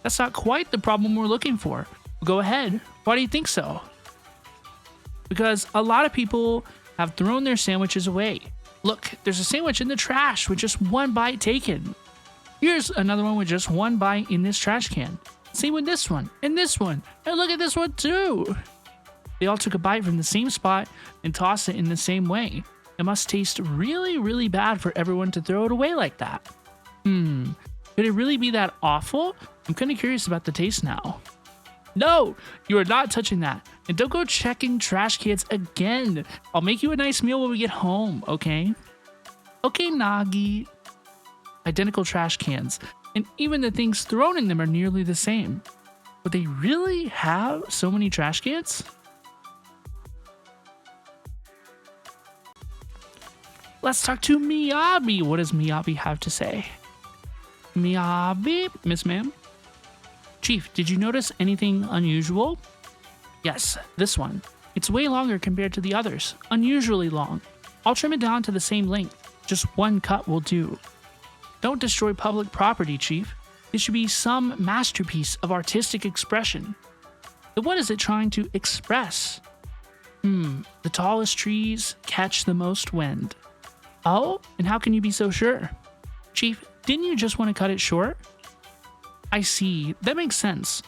That's not quite the problem we're looking for. Go ahead. Why do you think so? Because a lot of people have thrown their sandwiches away. Look, there's a sandwich in the trash with just one bite taken. Here's another one with just one bite in this trash can. Same with this one, and look at this one too. They all took a bite from the same spot and tossed it in the same way. It must taste really, really bad for everyone to throw it away like that. Could it really be that awful? I'm kind of curious about the taste now. No, you are not touching that. And don't go checking trash cans again. I'll make you a nice meal when we get home, okay? Okay, Nagi. Identical trash cans. And even the things thrown in them are nearly the same. But they really have so many trash cans? Let's talk to Miyabi. What does Miyabi have to say? Miyabi, Miss Ma'am? Chief, did you notice anything unusual? Yes, this one. It's way longer compared to the others. Unusually long. I'll trim it down to the same length. Just one cut will do. Don't destroy public property, Chief. It should be some masterpiece of artistic expression. But what is it trying to express? The tallest trees catch the most wind. Oh, and how can you be so sure? Chief, didn't you just want to cut it short? I see. That makes sense.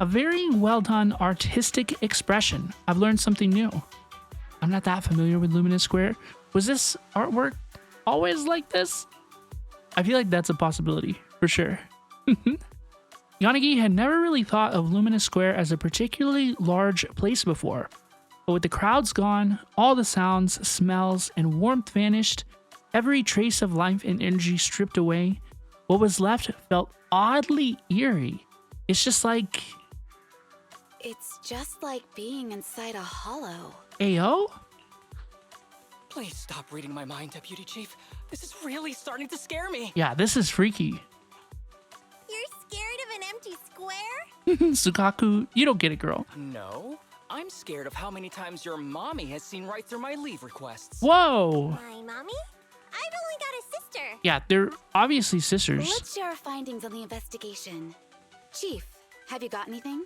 A very well done artistic expression. I've learned something new. I'm not that familiar with Luminous Square. Was this artwork always like this? I feel like that's a possibility, for sure. Yanagi had never really thought of Luminous Square as a particularly large place before. But with the crowds gone, all the sounds, smells, and warmth vanished, every trace of life and energy stripped away, what was left felt oddly eerie. It's just like being inside a hollow. Ayo? Please stop reading my mind, Deputy Chief. This is really starting to scare me. Yeah, this is freaky. You're scared of an empty square? Soukaku, you don't get it, girl. No, I'm scared of how many times your mommy has seen right through my leave requests. Whoa! My mommy? I've only got a sister. Yeah, they're obviously sisters. Let's share our findings on the investigation. Chief, have you got anything?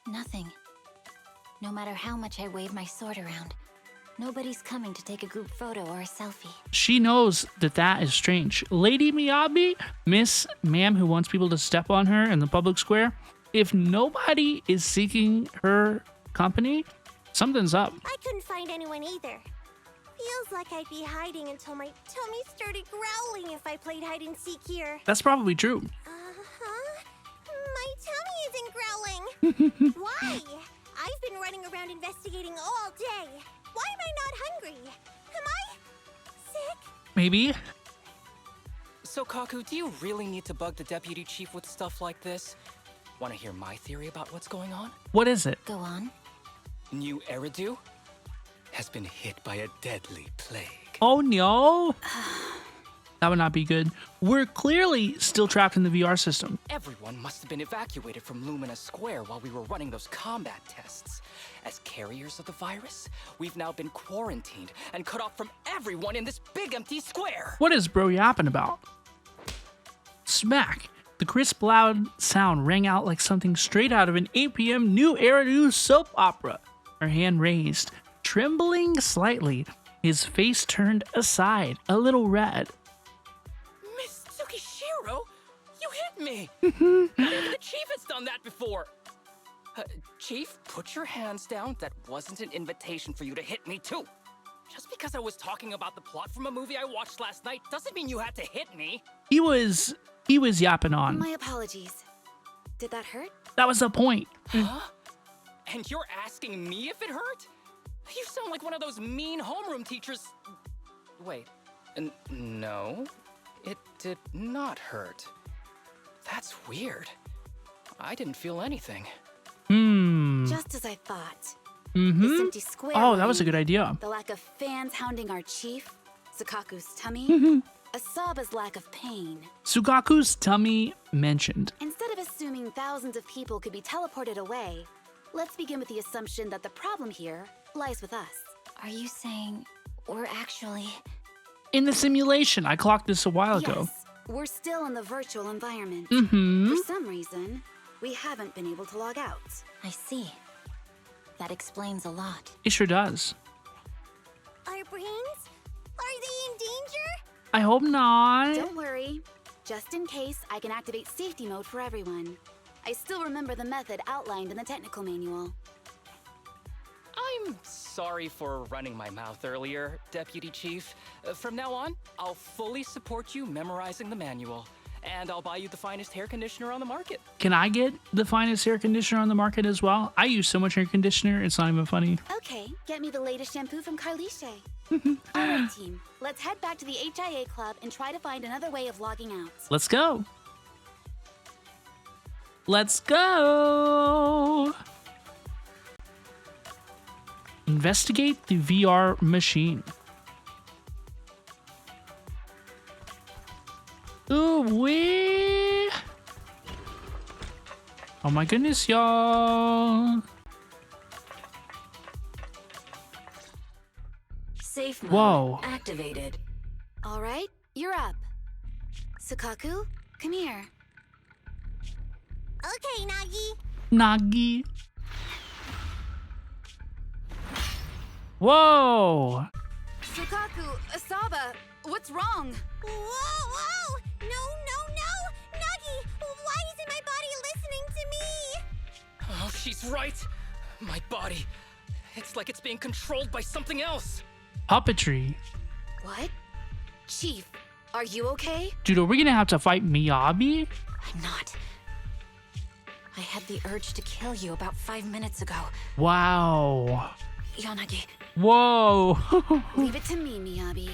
Nothing. No matter how much I wave my sword around, nobody's coming to take a group photo or a selfie. She knows that that is strange. Lady Miyabi, Miss Ma'am who wants people to step on her in the public square, if nobody is seeking her company, something's up. I couldn't find anyone either. Feels like I'd be hiding until my tummy started growling if I played hide and seek here. That's probably true. My tummy isn't growling. Why? I've been running around investigating all day. Why am I not hungry? Am I sick? Maybe. Soukaku, do you really need to bug the Deputy Chief with stuff like this? Want to hear my theory about what's going on? What is it? Go on. New Eridu has been hit by a deadly plague. Oh no! That would not be good. We're clearly still trapped in the VR system. Everyone must have been evacuated from Luminous Square while we were running those combat tests. As carriers of the virus, we've now been quarantined and cut off from everyone in this big empty square. What is bro yapping about? Smack! The crisp loud sound rang out like something straight out of an 8 p.m. New Eridu soap opera. Her hand raised, trembling slightly. His face turned aside, a little red. Miss Tsukishiro, you hit me! Not even the Chief has done that before! Chief, put your hands down. That wasn't an invitation for you to hit me too. Just because I was talking about the plot from a movie I watched last night doesn't mean you had to hit me. He was yapping on. My apologies. Did that hurt? That was the point. Huh? And you're asking me if it hurt? You sound like one of those mean homeroom teachers. Wait, no, it did not hurt. That's weird. I didn't feel anything. Just as I thought. Mm-hmm. This empty square Oh, that was a line, good idea. the lack of fans hounding our chief, Soukaku's tummy, Asaba's lack of pain. Soukaku's tummy mentioned. Instead of assuming thousands of people could be teleported away, let's begin with the assumption that the problem here lies with us. Are you saying we're actually... In the simulation, I clocked this a while ago. Yes, we're still in the virtual environment. Mm-hmm. For some reason, we haven't been able to log out. I see. That explains a lot. It sure does. Our brains? Are they in danger? I hope not. Don't worry. Just in case, I can activate safety mode for everyone. I still remember the method outlined in the technical manual. I'm sorry for running my mouth earlier, Deputy Chief. From now on, I'll fully support you memorizing the manual. And I'll buy you the finest hair conditioner on the market. Can I get the finest hair conditioner on the market as well? I use so much hair conditioner, it's not even funny. Okay, get me the latest shampoo from Carliche. Alright, team. Let's head back to the HIA club and try to find another way of logging out. Let's go. Let's go. Investigate the VR machine. Ooh, wee. Oh my goodness, y'all. Safe mode Whoa. activated. Alright, you're up. Soukaku, come here. Okay, Nagi. Nagi. Whoa. Soukaku, Asaba, what's wrong? Whoa! No! Nagi, why isn't my body listening to me? Oh, she's right. My body. It's like it's being controlled by something else. Puppetry. What? Chief, are you okay? Dude, are we gonna have to fight Miyabi? I'm not. I had the urge to kill you about 5 minutes ago. Wow. Yanagi. Whoa. Leave it to me, Miyabi.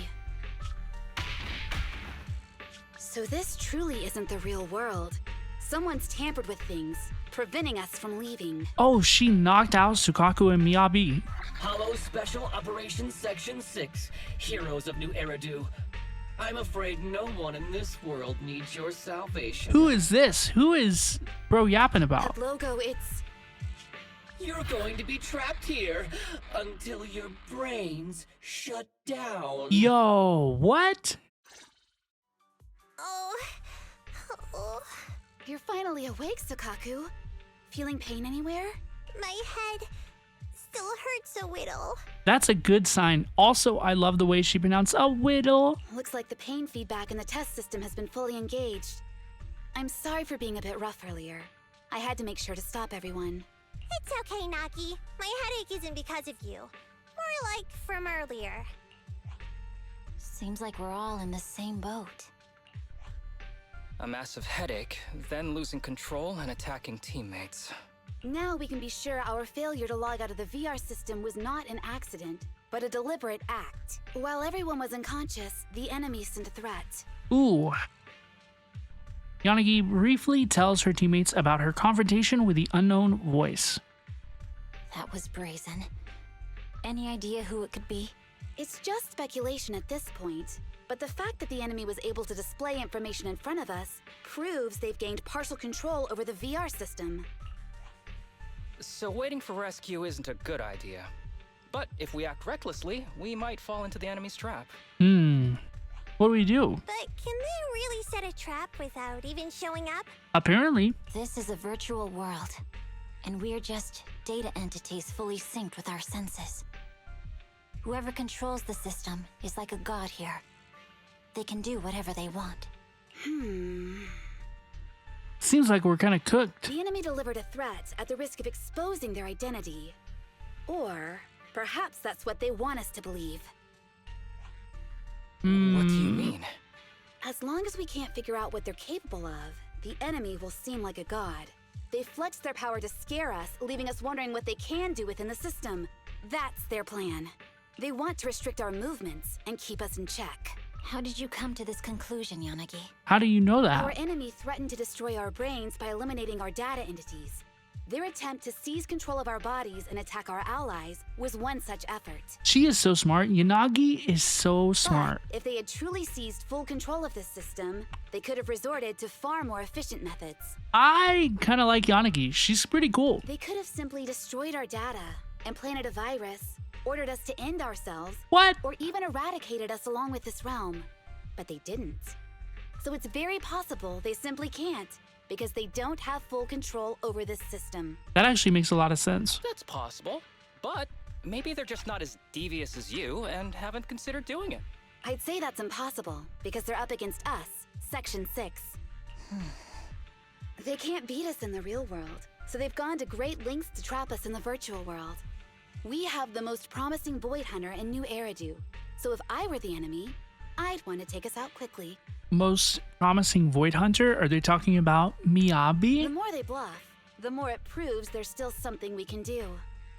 So this truly isn't the real world. Someone's tampered with things, preventing us from leaving. Oh, she knocked out Soukaku and Miyabi. Hollow Special Operations Section 6, Heroes of New Eridu. I'm afraid no one in this world needs your salvation. Who is this? Who is bro yapping about? That logo, it's... You're going to be trapped here until your brains shut down. Yo, what? Oh. You're finally awake, Soukaku. Feeling pain anywhere? My head still hurts a little. That's a good sign. Also, I love the way she pronounced a whittle. Looks like the pain feedback in the test system has been fully engaged. I'm sorry for being a bit rough earlier. I had to make sure to stop everyone. It's okay, Nagi. My headache isn't because of you. More like from earlier. Seems like we're all in the same boat. A massive headache, then losing control and attacking teammates. Now we can be sure our failure to log out of the VR system was not an accident, but a deliberate act. While everyone was unconscious, the enemy sent a threat. Ooh. Yanagi briefly tells her teammates about her confrontation with the unknown voice. That was brazen. Any idea who it could be? It's just speculation at this point, but the fact that the enemy was able to display information in front of us proves they've gained partial control over the VR system. So waiting for rescue isn't a good idea. But if we act recklessly, we might fall into the enemy's trap. What do we do? But can they really set a trap without even showing up? Apparently. This is a virtual world, and we're just data entities fully synced with our senses. Whoever controls the system is like a god here. They can do whatever they want. Seems like we're kind of cooked. The enemy delivered a threat at the risk of exposing their identity. Or perhaps that's what they want us to believe. What do you mean? As long as we can't figure out what they're capable of, the enemy will seem like a god. They flex their power to scare us, leaving us wondering what they can do within the system. That's their plan. They want to restrict our movements and keep us in check. How did you come to this conclusion, Yanagi? How do you know that? Our enemy threatened to destroy our brains by eliminating our data entities. Their attempt to seize control of our bodies and attack our allies was one such effort. She is so smart. Yanagi is so smart. But if they had truly seized full control of this system, they could have resorted to far more efficient methods. I kind of like Yanagi. She's pretty cool. They could have simply destroyed our data and planted a virus, ordered us to end ourselves, What? or even eradicated us along with this realm. But they didn't. So it's very possible they simply can't, because they don't have full control over this system. That actually makes a lot of sense. That's possible. But maybe they're just not as devious as you and haven't considered doing it. I'd say that's impossible, because they're up against us, Section 6. They can't beat us in the real world, so they've gone to great lengths to trap us in the virtual world. We have the most promising Void Hunter in New Eridu, so if I were the enemy, I'd want to take us out quickly. Most promising Void Hunter? Are they talking about Miyabi? The more they bluff, the more it proves there's still something we can do.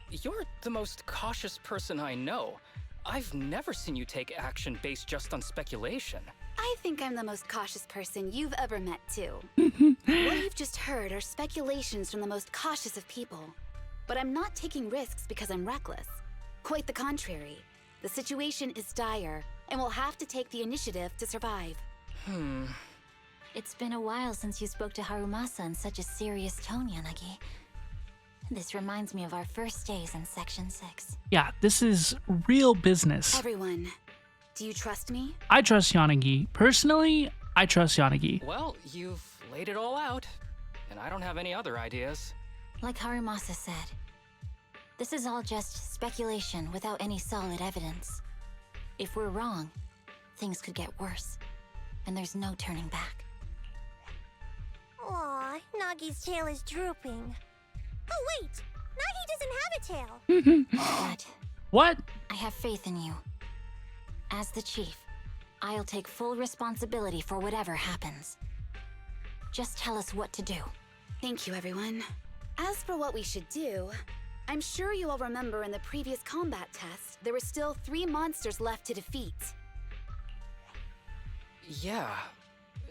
You're the most cautious person I know. I've never seen you take action based just on speculation. I think I'm the most cautious person you've ever met, too. What you've just heard are speculations from the most cautious of people. But I'm not taking risks because I'm reckless. Quite the contrary. The situation is dire, and we'll have to take the initiative to survive. It's been a while since you spoke to Harumasa in such a serious tone, Yanagi. This reminds me of our first days in Section 6. Yeah, this is real business. Everyone, do you trust me? I trust Yanagi. Personally, I trust Yanagi. Well, you've laid it all out, and I don't have any other ideas. Like Harumasa said, this is all just speculation without any solid evidence. If we're wrong, things could get worse, and there's no turning back. Aw, Nagi's tail is drooping. Oh wait, Nagi doesn't have a tail. But What? I have faith in you. As the chief, I'll take full responsibility for whatever happens. Just tell us what to do. Thank you, everyone. As for what we should do, I'm sure you all remember in the previous combat test, there were still 3 monsters left to defeat. Yeah.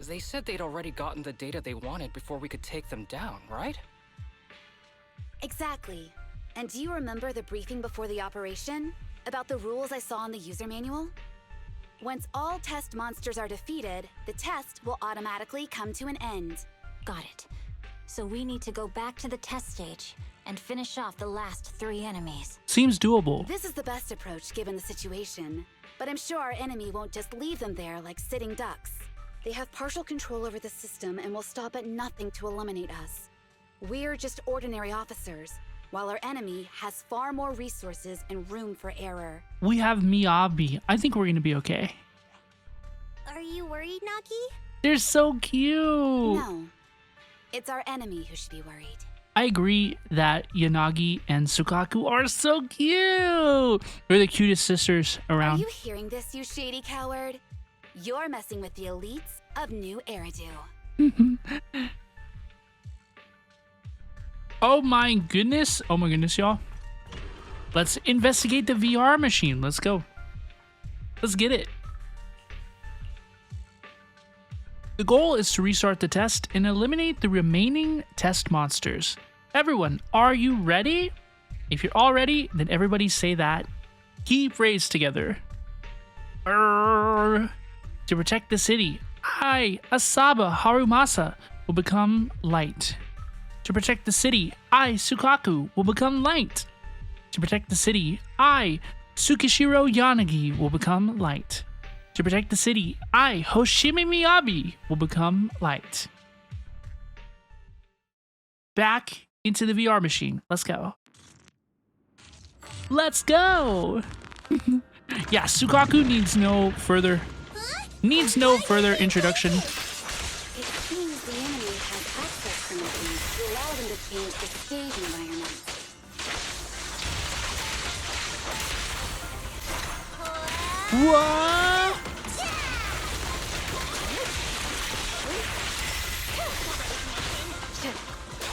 They said they'd already gotten the data they wanted before we could take them down, right? Exactly. And do you remember the briefing before the operation? About the rules I saw in the user manual? Once all test monsters are defeated, the test will automatically come to an end. Got it. So we need to go back to the test stage and finish off the last 3 enemies. Seems doable. This is the best approach given the situation, but I'm sure our enemy won't just leave them there like sitting ducks. They have partial control over the system and will stop at nothing to eliminate us. We're just ordinary officers, while our enemy has far more resources and room for error. We have Miyabi. I think we're gonna be okay. Are you worried, Nagi? They're so cute. No, it's our enemy who should be worried. I agree that Yanagi and Soukaku are so cute. They're the cutest sisters Are around. you hearing this, you shady coward? You're messing with the elites of New Eridu. Oh my goodness, y'all. Let's investigate the VR machine. Let's go. Let's get it. The goal is to restart the test and eliminate the remaining test monsters. Everyone, are you ready? If you're all ready, then everybody say that key phrase together. To protect the city, I, Asaba Harumasa, will become light. To protect the city, I, Soukaku, will become light. To protect the city, I, Tsukishiro Yanagi, will become light. To protect the city, I, Hoshimi Miyabi, will become light. Back into the VR machine. Let's go. Let's go! Yeah, Soukaku needs no further introduction. It seems the enemy has access permissions to allow them to change the stage environment. What?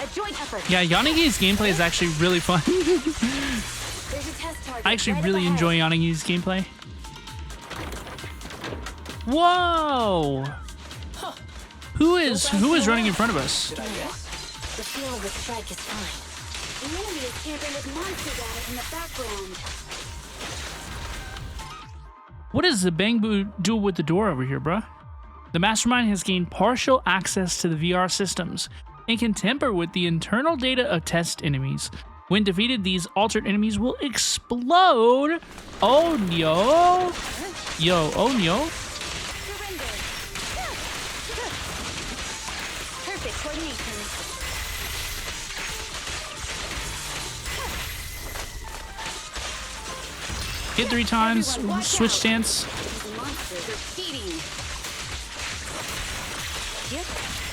A joint effort. Yeah, Yanagi's gameplay is actually really fun. There's a test target I actually right really up ahead. enjoy Yanagi's gameplay. Whoa! Who is running in front of us? The feel of the strike is fine. The enemy is tampering with monster data in the background. What is the bang boo duel with the door over here, bruh? The mastermind has gained partial access to the VR systems and can tamper with the internal data of test enemies. When defeated, these altered enemies will explode. Oh no! Yo, oh no! Surrender. Perfect coordination. Hit 3 times, switch stance, These monsters are feeding.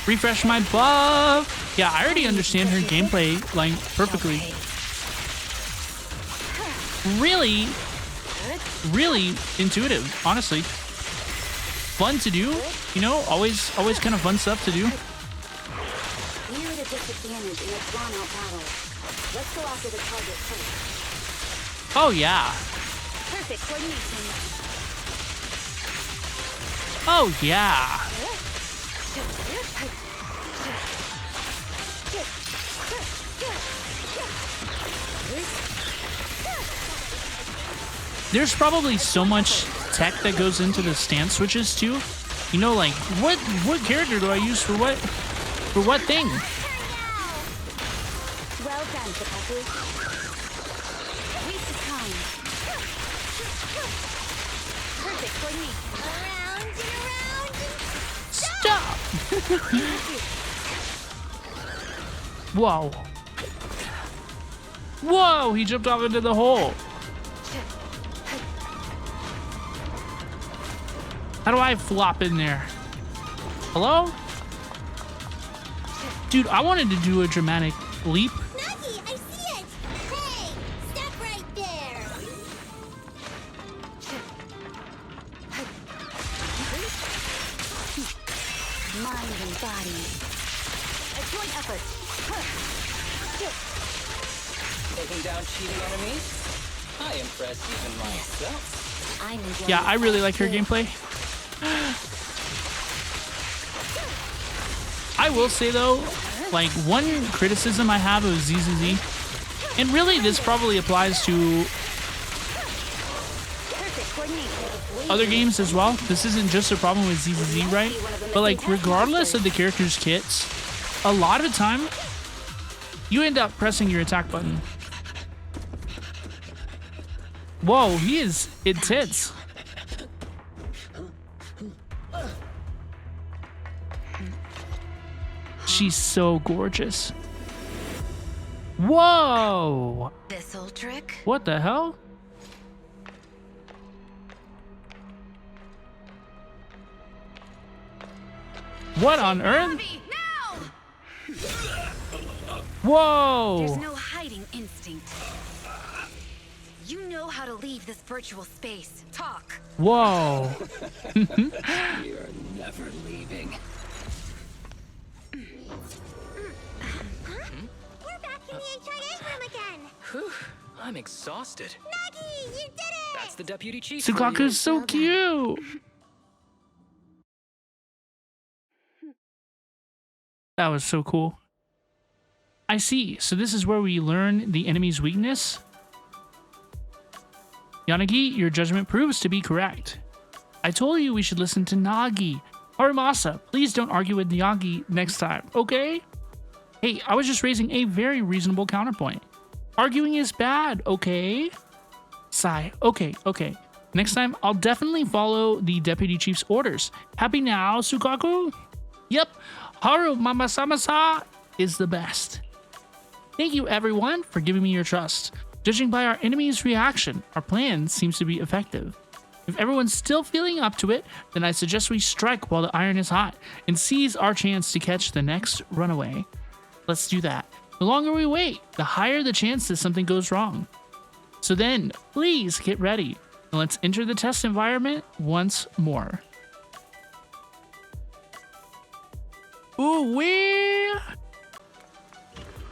refresh my buff. Yeah, I already understand her gameplay like perfectly. Really intuitive, honestly. Fun to do, you know, always kind of fun stuff to do. We're at a disadvantage in a drawn-out battle. Let's go after the target first. Oh yeah. Perfect coordination. Oh yeah. There's probably so much tech that goes into the stance switches too. You know, like what character do I use for what thing? Well done, Soukaku. Waste of time. Perfect coordination. Stop! Around and around. Whoa. Whoa, he jumped off into the hole. How do I flop in there? Hello? Dude, I wanted to do a dramatic leap. Nagi, I see it! Hey, stop right there! Mind and body. A joint effort. Taking down cheating enemies? I impress even myself. I'm enjoying Yeah, I really like her too. gameplay. I will say though, like one criticism I have of ZZZ, and really this probably applies to Perfect coordination. other games as well. This isn't just a problem with ZZZ, right? But like regardless of the character's kits, a lot of the time you end up pressing your attack button. Whoa, he is intense. She's so gorgeous. Whoa! This old trick. What the hell? What on earth? Now! Whoa! There's no hiding instinct. You know how to leave this virtual space. Talk. Whoa. You're never leaving. We're back in the HIA room again! Whew, I'm exhausted. Nagi, you did it! That's the deputy chief. for you. Soukaku's so cute. That was so cool. I see. So this is where we learn the enemy's weakness. Yanagi, your judgment proves to be correct. I told you we should listen to Nagi. Harumasa, please don't argue with Yanagi next time, okay? Hey, I was just raising a very reasonable counterpoint. Arguing is bad, okay? Sigh. Okay. Next time, I'll definitely follow the deputy chief's orders. Happy now, Soukaku? Yep, Harumasa is the best. Thank you, everyone, for giving me your trust. Judging by our enemy's reaction, our plan seems to be effective. If everyone's still feeling up to it, then I suggest we strike while the iron is hot and seize our chance to catch the next runaway. Let's do that. The longer we wait, the higher the chance that something goes wrong. So then, please get ready, and let's enter the test environment once more. Ooh wee!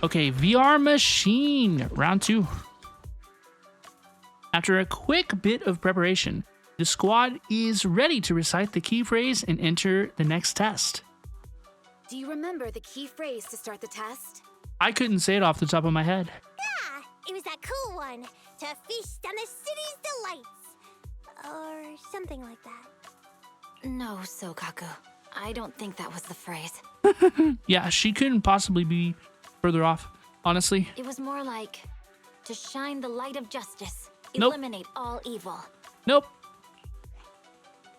Okay, VR machine, round 2. After a quick bit of preparation, the squad is ready to recite the key phrase and enter the next test. Do you remember the key phrase to start the test? I couldn't say it off the top of my head. Yeah, it was that cool one. To feast on the city's delights. Or something like that. No, Soukaku. I don't think that was the phrase. Yeah, she couldn't possibly be further off, honestly. It was more like, to shine the light of justice. Nope. Eliminate all evil. Nope.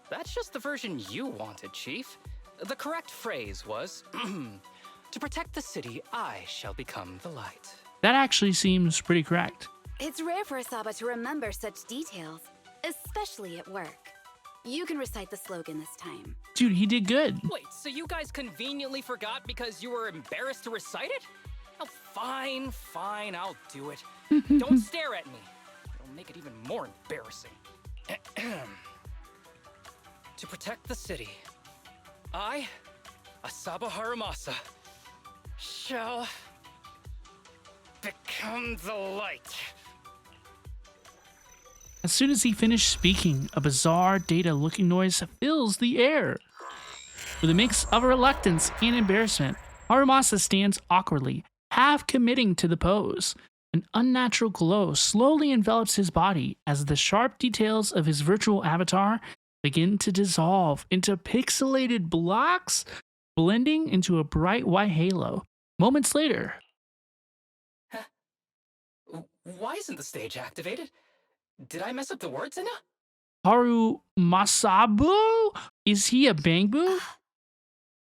That's just the version you wanted, Chief. The correct phrase was, to protect the city, I shall become the light. That actually seems pretty correct. It's rare for Asaba to remember such details, especially at work. You can recite the slogan this time. Dude, he did good. Wait, so you guys conveniently forgot because you were embarrassed to recite it? Oh, fine, I'll do it. Don't stare at me. It'll make it even more embarrassing. To protect the city, I, Asaba Harumasa, shall become the light. As soon as he finished speaking, a bizarre data-looking noise fills the air. With a mix of reluctance and embarrassment, Harumasa stands awkwardly, half committing to the pose. An unnatural glow slowly envelops his body as the sharp details of his virtual avatar begin to dissolve into pixelated blocks, blending into a bright white halo. Moments later... Why isn't the stage activated? Did I mess up the words, Inna? Harumasabu? Is he a bangbu?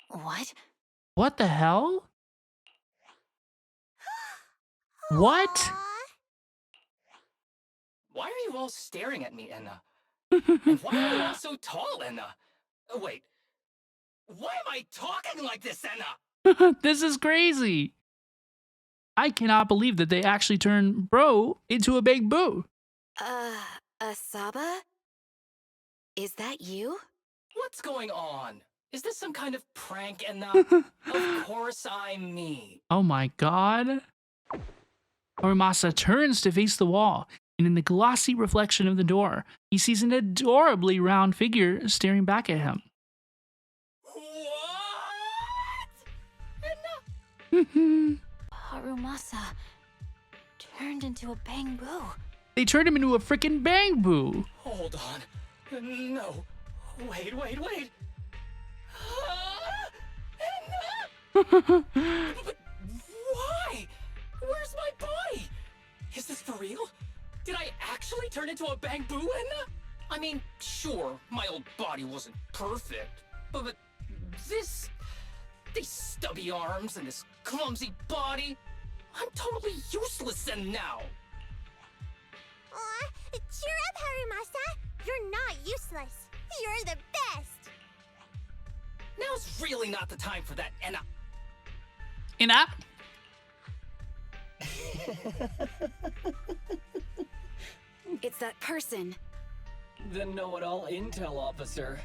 What? What the hell? What? Why are you all staring at me, Enna? And why are you all so tall, Enna? Wait, why am I talking like this, Enna? This is crazy. I cannot believe that they actually turned bro into a bangbu. Asaba? Is that you? What's going on? Is this some kind of prank, Enna? Of course I'm me. Oh my god. Harumasa turns to face the wall, and in the glossy reflection of the door, he sees an adorably round figure staring back at him. What? Enna? Harumasa turned into a bangbu. They turned him into a freaking bangbu. Hold on. No. Wait. Enna? But why? Where's my body? Is this for real? Did I actually turn into a bangbu, Enna? I mean, sure, my old body wasn't perfect, but these stubby arms and this clumsy body, I'm totally useless and now. Aw, cheer up, Harumasa. You're not useless. You're the best. Now's really not the time for that, Enna. Enna? It's that person. The know-it-all intel officer,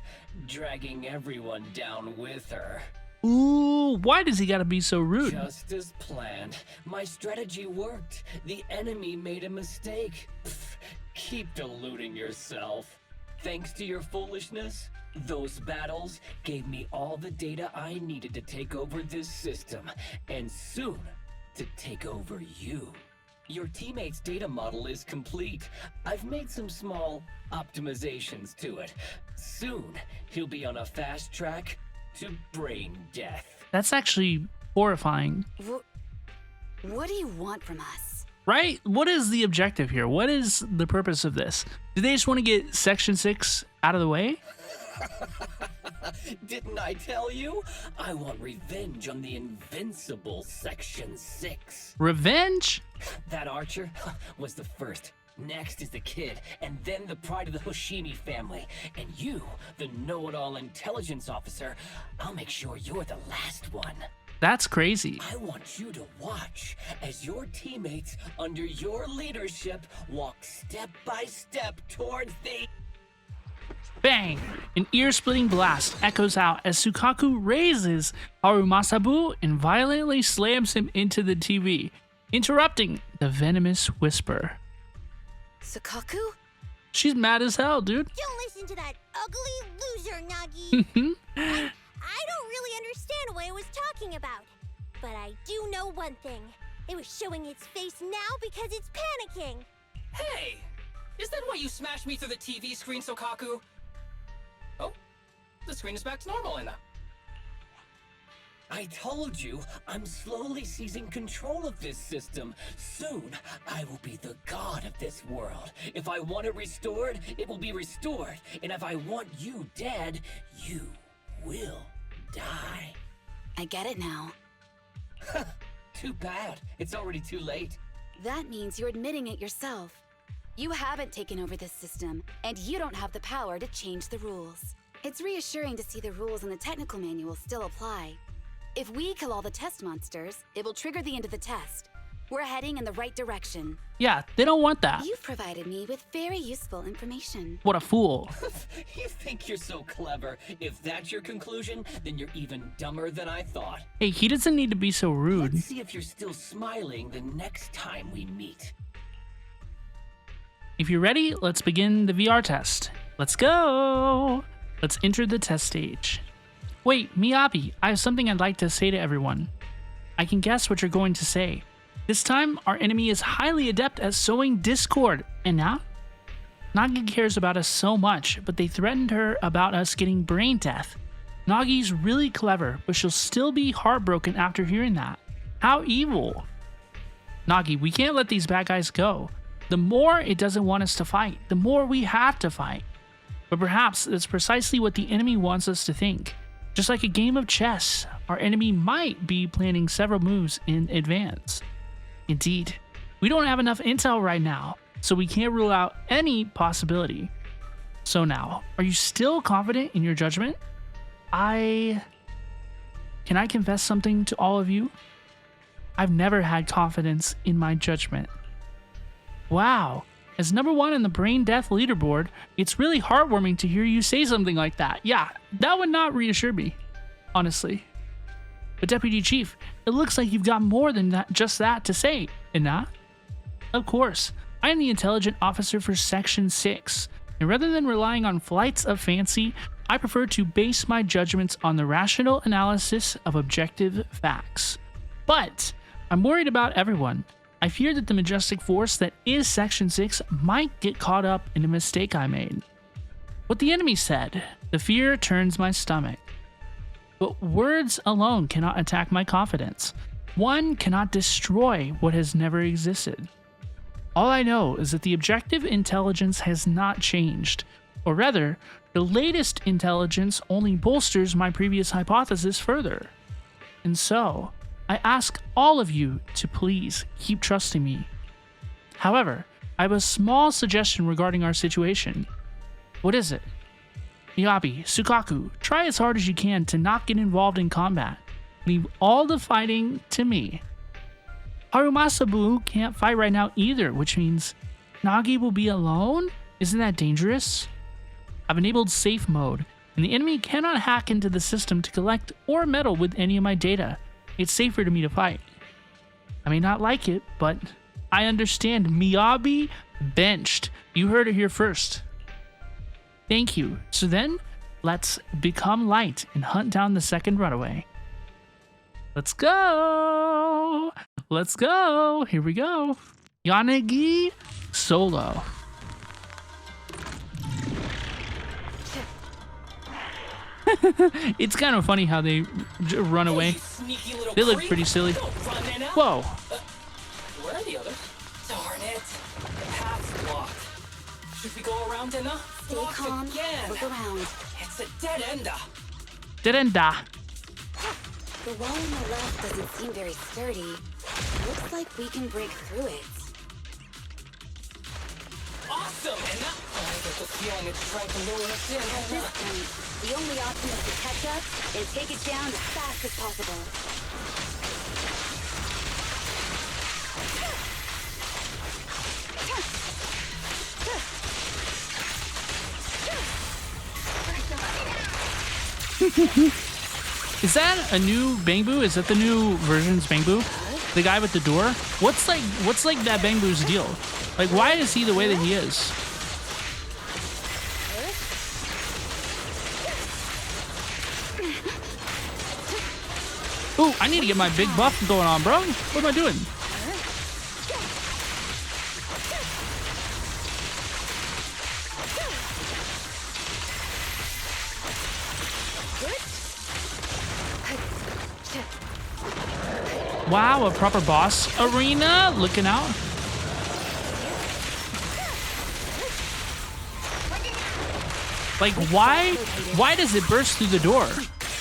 dragging everyone down with her. Ooh, why does he gotta be so rude? Just as planned. My strategy worked. The enemy made a mistake. Pfft, keep deluding yourself. Thanks to your foolishness, those battles gave me all the data I needed to take over this system, and soon to take over you. Your teammate's data model is complete. I've made some small optimizations to it. Soon, he'll be on a fast track to brain death. That's actually horrifying. What do you want from us? Right? What is the objective here? What is the purpose of this? Do they just want to get Section 6 out of the way? Didn't I tell you? I want revenge on the invincible Section 6. Revenge? That archer was the first. Next is the kid, and then the pride of the Hoshimi family. And you, the know-it-all intelligence officer, I'll make sure you're the last one. That's crazy. I want you to watch as your teammates under your leadership walk step by step towards the... Bang! An ear-splitting blast echoes out as Soukaku raises Harumasa and violently slams him into the TV, interrupting the venomous whisper. Soukaku? She's mad as hell, dude. Don't listen to that ugly loser, Nagi. I don't really understand what it was talking about. But I do know one thing. It was showing its face now because it's panicking. Hey! Is that why you smashed me through the TV screen, Soukaku? Oh, the screen is back to normal, Inna. I told you, I'm slowly seizing control of this system. Soon, I will be the god of this world. If I want it restored, it will be restored. And if I want you dead, you will die. I get it now. Too bad. It's already too late. That means you're admitting it yourself. You haven't taken over this system, and you don't have the power to change the rules. It's reassuring to see the rules in the technical manual still apply. If we kill all the test monsters, it will trigger the end of the test. We're heading in the right direction. Yeah, they don't want that. You've provided me with very useful information. What a fool. You think you're so clever. If that's your conclusion, then you're even dumber than I thought. Hey, he doesn't need to be so rude. Let's see if you're still smiling the next time we meet. If you're ready, let's begin the VR test. Let's go! Let's enter the test stage. Wait, Miyabi, I have something I'd like to say to everyone. I can guess what you're going to say. This time, our enemy is highly adept at sowing discord. And now? Nagi cares about us so much, but they threatened her about us getting brain death. Nagi's really clever, but she'll still be heartbroken after hearing that. How evil. Nagi, we can't let these bad guys go. The more it doesn't want us to fight, the more we have to fight. But perhaps that's precisely what the enemy wants us to think. Just like a game of chess, our enemy might be planning several moves in advance. Indeed, we don't have enough intel right now, so we can't rule out any possibility. So now, are you still confident in your judgment? Can I confess something to all of you? I've never had confidence in my judgment. Wow, as number 1 in the brain death leaderboard, it's really heartwarming to hear you say something like that. Yeah, that would not reassure me, honestly. But Deputy Chief, it looks like you've got more than that, just that to say, Inna. Of course, I am the intelligent officer for Section 6, and rather than relying on flights of fancy, I prefer to base my judgments on the rational analysis of objective facts. But I'm worried about everyone. I fear that the majestic force that is Section 6 might get caught up in a mistake I made. What the enemy said, the fear turns my stomach. But words alone cannot attack my confidence. One cannot destroy what has never existed. All I know is that the objective intelligence has not changed. Or rather, the latest intelligence only bolsters my previous hypothesis further. And so, I ask all of you to please keep trusting me. However, I have a small suggestion regarding our situation. What is it? Miyabi, Soukaku, try as hard as you can to not get involved in combat. Leave all the fighting to me. Harumasa can't fight right now either, which means Nagi will be alone? Isn't that dangerous? I've enabled safe mode, and the enemy cannot hack into the system to collect or meddle with any of my data. It's safer to me to fight. I may not like it, but I understand. Miyabi benched. You heard it here first. Thank you. So then, let's become light and hunt down the second runaway. Let's go! Let's go! Here we go. Yanagi solo. It's kind of funny how they run away. They look pretty silly. Whoa. Where are the others? Darn it. The path's blocked. Should we go around, Inna? Stay calm. Again. Look around. It's a dead ender. Dead ender. The wall on the left doesn't seem very sturdy. Looks like we can break through it. Awesome, Inna. I get the feeling it's trying to lure us in. At this point, the only option is to catch up and take it down as fast as possible. Is that a new Bangbu? Is that the new version's Bangbu? The guy with the door? What's like that Bangbu's deal? Like, why is he the way that he is? Ooh, I need to get my big buff going on, bro. What am I doing? Wow, a proper boss arena. Looking out. Like, why does it burst through the door?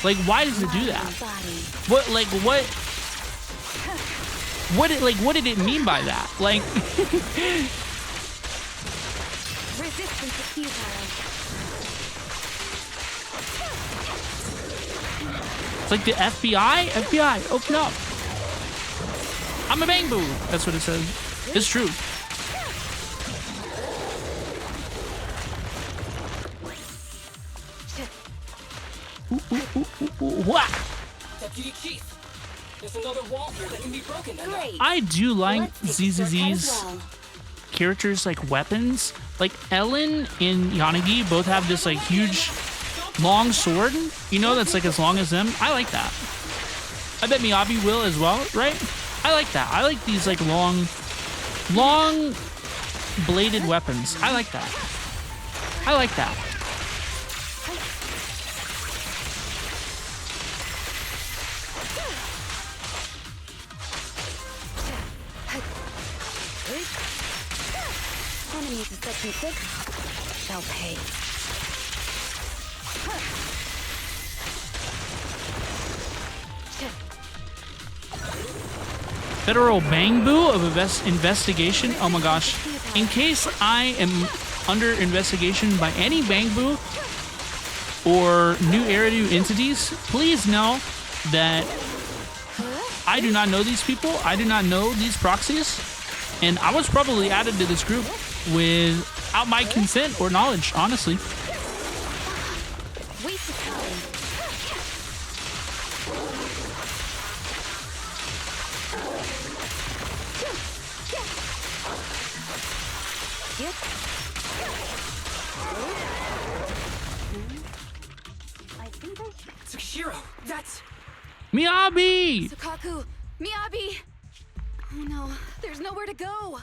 Like, why does it do that? What did it mean by that? Like, Resistance is futile. it's like the FBI? FBI, open up. I'm a Bangbu. That's what it says. It's true. What? Deputy Chief, there's another wall here that can be broken. Great. I do like Let's take a shortcut as ZZZ's well. characters like weapons. Like Ellen and Yanagi both have this like huge long sword, you know, that's like as long as them. I like that. I bet Miyabi will as well, right? I like that. I like these like long bladed weapons. I like that. I like that. Enemies in Section 6 shall pay. Federal Bangbu of investigation. Oh my gosh. In case I am under investigation by any Bangbu or new Eridu entities, please know that I do not know these people. I do not know these proxies. And I was probably added to this group without my consent or knowledge, honestly. Waste of time. Yep. I think Tsukishiro, that's... Miyabi! Soukaku! Miyabi! Oh no, there's nowhere to go.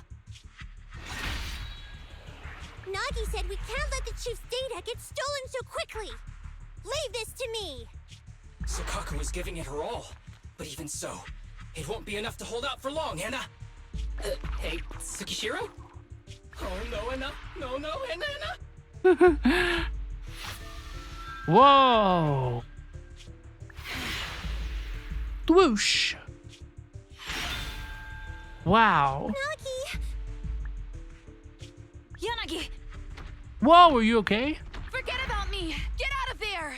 Nagi said we can't let the chief's data get stolen so quickly. Leave this to me. Soukaku is giving it her all. But even so, it won't be enough to hold out for long, Anna. Hey, Tsukishiro? Oh no, Anna. No, Anna. Whoa! Whoosh! Wow. Nagi! Yanagi! Whoa, are you okay? Forget about me! Get out of there!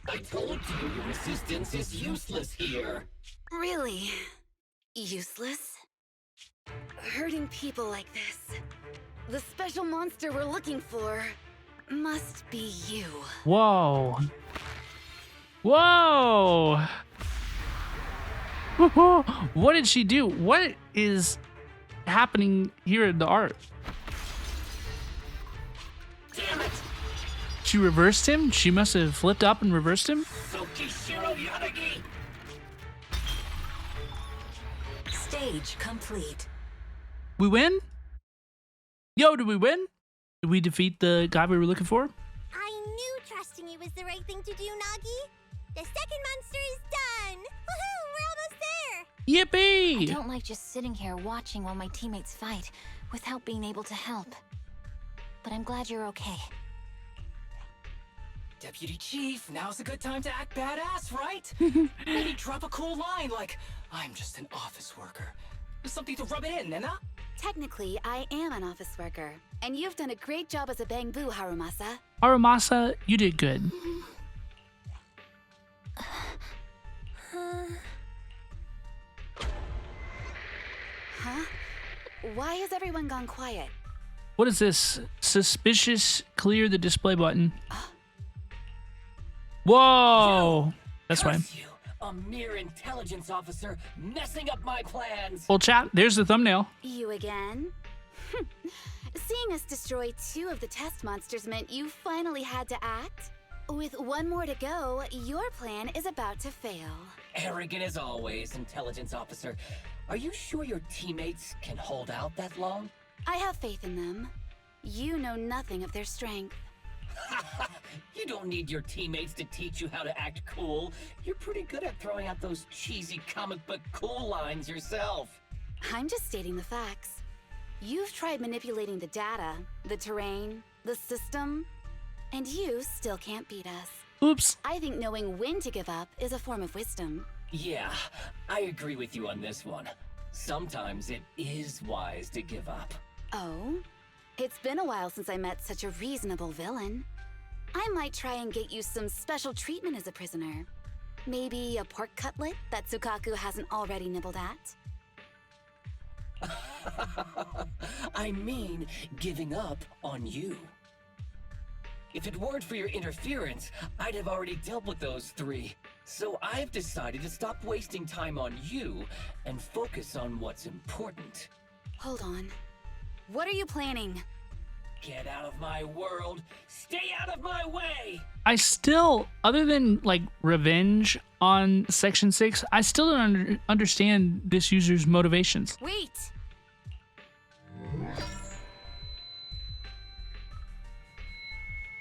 I told you your resistance is useless here. Really? Useless? Hurting people like this. The special monster we're looking for must be you. Whoa. Whoa! What did she do? What is happening here in the art? Damn it! She reversed him? She must have flipped up and reversed him? Tsukishiro Yanagi! Stage complete. We win? Yo, did we win? Did we defeat the guy we were looking for? I knew trusting you was the right thing to do, Nagi. The second monster is done. Woohoo! We're almost there. Yippee! I don't like just sitting here watching while my teammates fight without being able to help. But I'm glad you're okay. Deputy Chief, now's a good time to act badass, right? Maybe drop a cool line like, I'm just an office worker. Something to rub it in, Anna. Technically, I am an office worker, and you've done a great job as a Bangbu, Harumasa. Harumasa, you did good. Huh? Why has everyone gone quiet? What is this? Suspicious, clear the display button. Whoa! That's why. You, a mere intelligence officer messing up my plans. Well, chat, there's the thumbnail. You again? Seeing us destroy 2 of the test monsters meant you finally had to act? With 1 more to go, your plan is about to fail. Arrogant as always, intelligence officer. Are you sure your teammates can hold out that long? I have faith in them. You know nothing of their strength. You don't need your teammates to teach you how to act cool. You're pretty good at throwing out those cheesy comic book cool lines yourself. I'm just stating the facts. You've tried manipulating the data, the terrain, the system, and you still can't beat us. Oops. I think knowing when to give up is a form of wisdom. Yeah, I agree with you on this one. Sometimes it is wise to give up. Oh? It's been a while since I met such a reasonable villain. I might try and get you some special treatment as a prisoner. Maybe a pork cutlet that Soukaku hasn't already nibbled at? I mean, giving up on you. If it weren't for your interference, I'd have already dealt with those 3. So I've decided to stop wasting time on you and focus on what's important. Hold on. What are you planning? Get out of my world! Stay out of my way! I still, other than like revenge on Section 6, I still don't understand this user's motivations. Wait!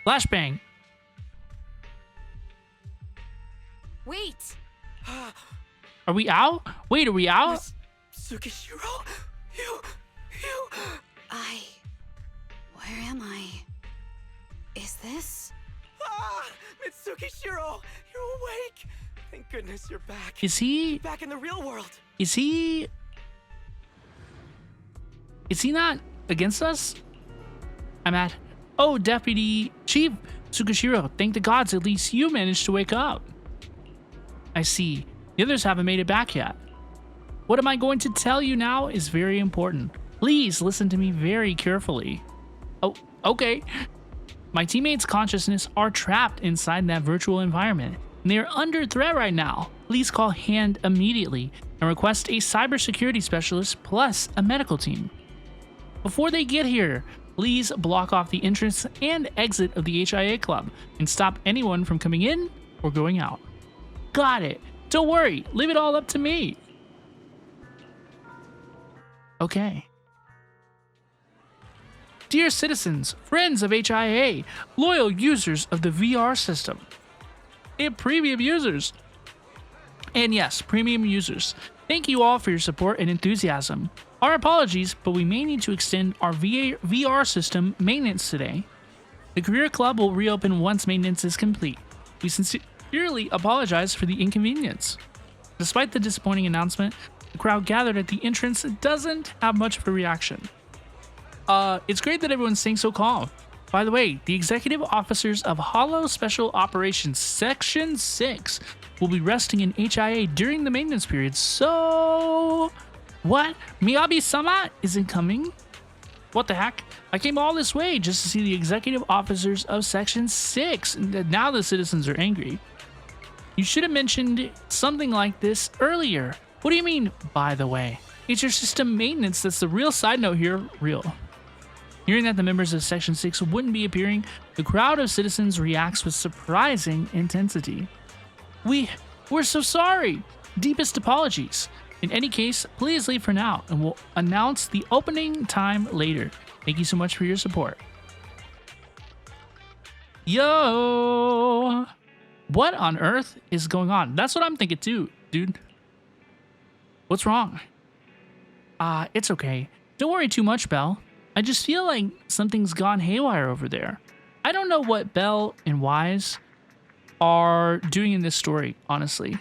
Flashbang. Wait! Are we out? Wait, are we out? Tsukishiro? You... Where am I? Is this? Ah! Mitsukishiro! You're awake! Thank goodness you're back. Is he... Back in the real world. Is he not against us? I'm at... Oh, Deputy Chief Tsukishiro, thank the gods at least you managed to wake up. I see. The others haven't made it back yet. What am I going to tell you now is very important. Please listen to me very carefully. Oh, okay. My teammates' consciousness are trapped inside that virtual environment, and they are under threat right now. Please call HAND immediately and request a cybersecurity specialist plus a medical team. Before they get here, please block off the entrance and exit of the HIA club and stop anyone from coming in or going out. Got it. Don't worry, leave it all up to me. Okay. Dear citizens, friends of HIA, loyal users of the VR system, and premium users. And yes, premium users. Thank you all for your support and enthusiasm. Our apologies, but we may need to extend our VR system maintenance today. The Career Club will reopen once maintenance is complete. We sincerely apologize for the inconvenience. Despite the disappointing announcement, the crowd gathered at the entrance doesn't have much of a reaction. It's great that everyone's staying so calm. By the way, the executive officers of Hollow Special Operations Section 6 will be resting in HIA during the maintenance period, so... What? Miyabi-sama isn't coming? What the heck? I came all this way just to see the executive officers of Section 6. Now the citizens are angry. You should have mentioned something like this earlier. What do you mean, by the way? It's your system maintenance that's the real side note here. Real. Hearing that the members of Section 6 wouldn't be appearing, the crowd of citizens reacts with surprising intensity. We're so sorry. Deepest apologies. In any case, please leave for now, and we'll announce the opening time later. Thank you so much for your support. Yo! What on earth is going on? That's what I'm thinking too, dude. What's wrong? It's okay. Don't worry too much, Belle. I just feel like something's gone haywire over there. I don't know what Belle and Wise are doing in this story, honestly.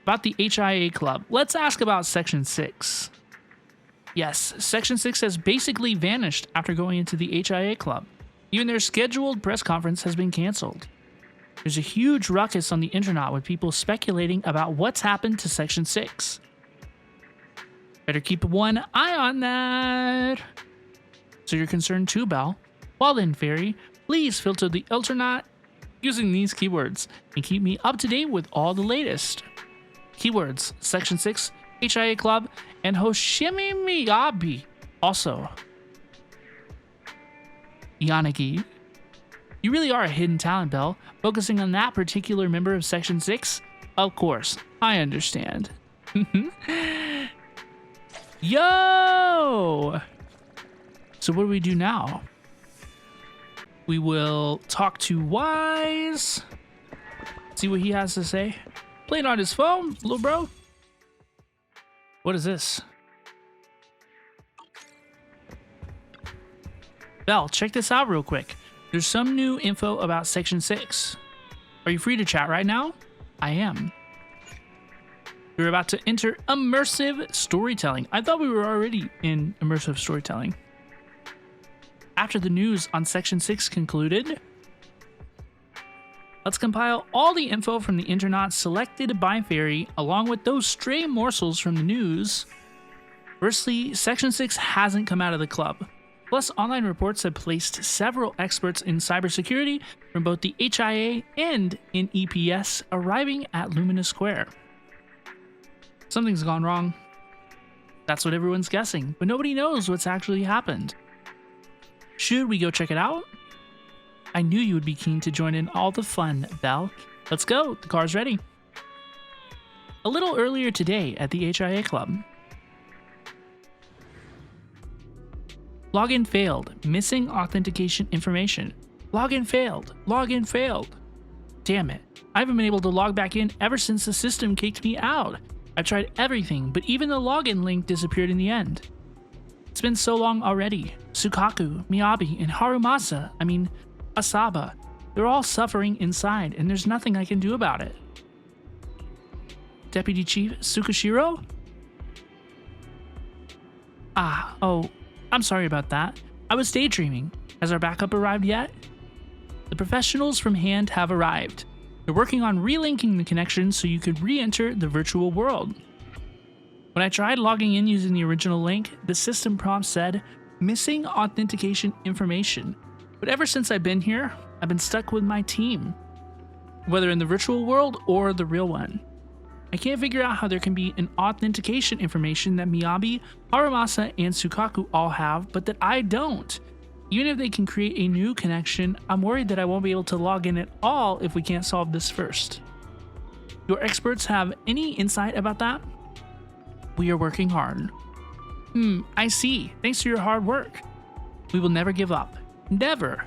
About the HIA club, let's ask about Section 6. Yes, Section 6 has basically vanished after going into the HIA club. Even their scheduled press conference has been canceled. There's a huge ruckus on the internet with people speculating about what's happened to Section 6. Better keep one eye on that. So you're concerned too, Belle? Well then, Fairy, please filter the Ultranaut using these keywords and keep me up to date with all the latest. Keywords, Section 6, HIA Club, and Hoshimi Miyabi. Also, Yanagi. You really are a hidden talent, Belle. Focusing on that particular member of Section 6? Of course, I understand. Yo! So what do we do now? We will talk to Wise. See what he has to say. Playing on his phone, little bro. What is this? Belle, check this out real quick. There's some new info about Section 6. Are you free to chat right now? I am. We're about to enter immersive storytelling. I thought we were already in immersive storytelling. After the news on Section 6 concluded, let's compile all the info from the internauts selected by Fairy, along with those stray morsels from the news. Firstly, Section 6 hasn't come out of the club. Plus, online reports have placed several experts in cybersecurity from both the HIA and in EPS arriving at Lumina Square. Something's gone wrong. That's what everyone's guessing, but nobody knows what's actually happened. Should we go check it out? I knew you would be keen to join in all the fun, Belle. Let's go, the car's ready. A little earlier today at the HIA Club. Login failed. Missing authentication information. Login failed. Login failed. Damn it. I haven't been able to log back in ever since the system kicked me out. I've tried everything, but even the login link disappeared in the end. It's been so long already. Soukaku, Miyabi, and Harumasa, Asaba, they're all suffering inside, and there's nothing I can do about it. Deputy Chief Tsukashiro? I'm sorry about that. I was daydreaming. Has our backup arrived yet? The professionals from Hand have arrived. They're working on relinking the connection so you could re-enter the virtual world. When I tried logging in using the original link, the system prompt said, missing authentication information. But ever since I've been here, I've been stuck with my team, whether in the virtual world or the real one. I can't figure out how there can be an authentication information that Miyabi, Harumasa, and Soukaku all have, but that I don't. Even if they can create a new connection, I'm worried that I won't be able to log in at all if we can't solve this first. Your experts have any insight about that? We are working hard. I see. Thanks to your hard work. We will never give up. Never.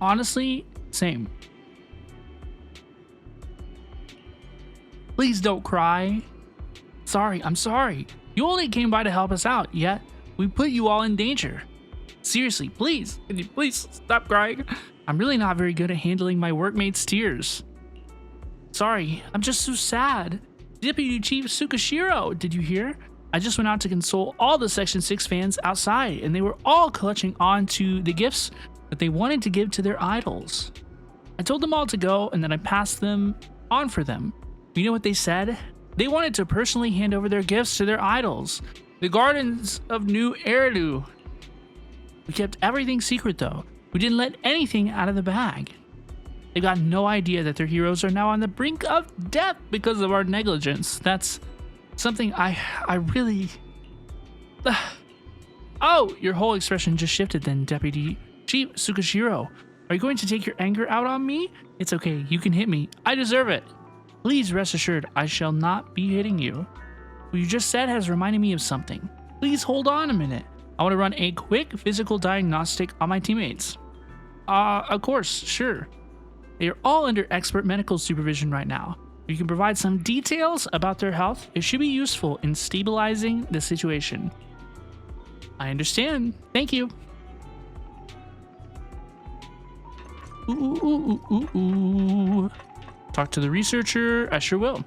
Honestly, same. Please don't cry. I'm sorry. You only came by to help us out, yet we put you all in danger. Seriously, please, can you please stop crying? I'm really not very good at handling my workmates' tears. Sorry, I'm just so sad. Deputy Chief Tsukashiro, did you hear? I just went out to console all the Section 6 fans outside, and they were all clutching on to the gifts that they wanted to give to their idols. I told them all to go, and then I passed them on for them. You know what they said? They wanted to personally hand over their gifts to their idols, the Gardens of New Eridu. We kept everything secret though. We didn't let anything out of the bag. They've got no idea that their heroes are now on the brink of death because of our negligence. That's something I really... Oh, your whole expression just shifted then, Deputy Chief Tsukashiro. Are you going to take your anger out on me? It's okay, you can hit me. I deserve it. Please rest assured, I shall not be hitting you. What you just said has reminded me of something. Please hold on a minute. I want to run a quick physical diagnostic on my teammates. Of course, sure. They are all under expert medical supervision right now. If you can provide some details about their health, it should be useful in stabilizing the situation. I understand. Thank you. Ooh. Talk to the researcher. I sure will.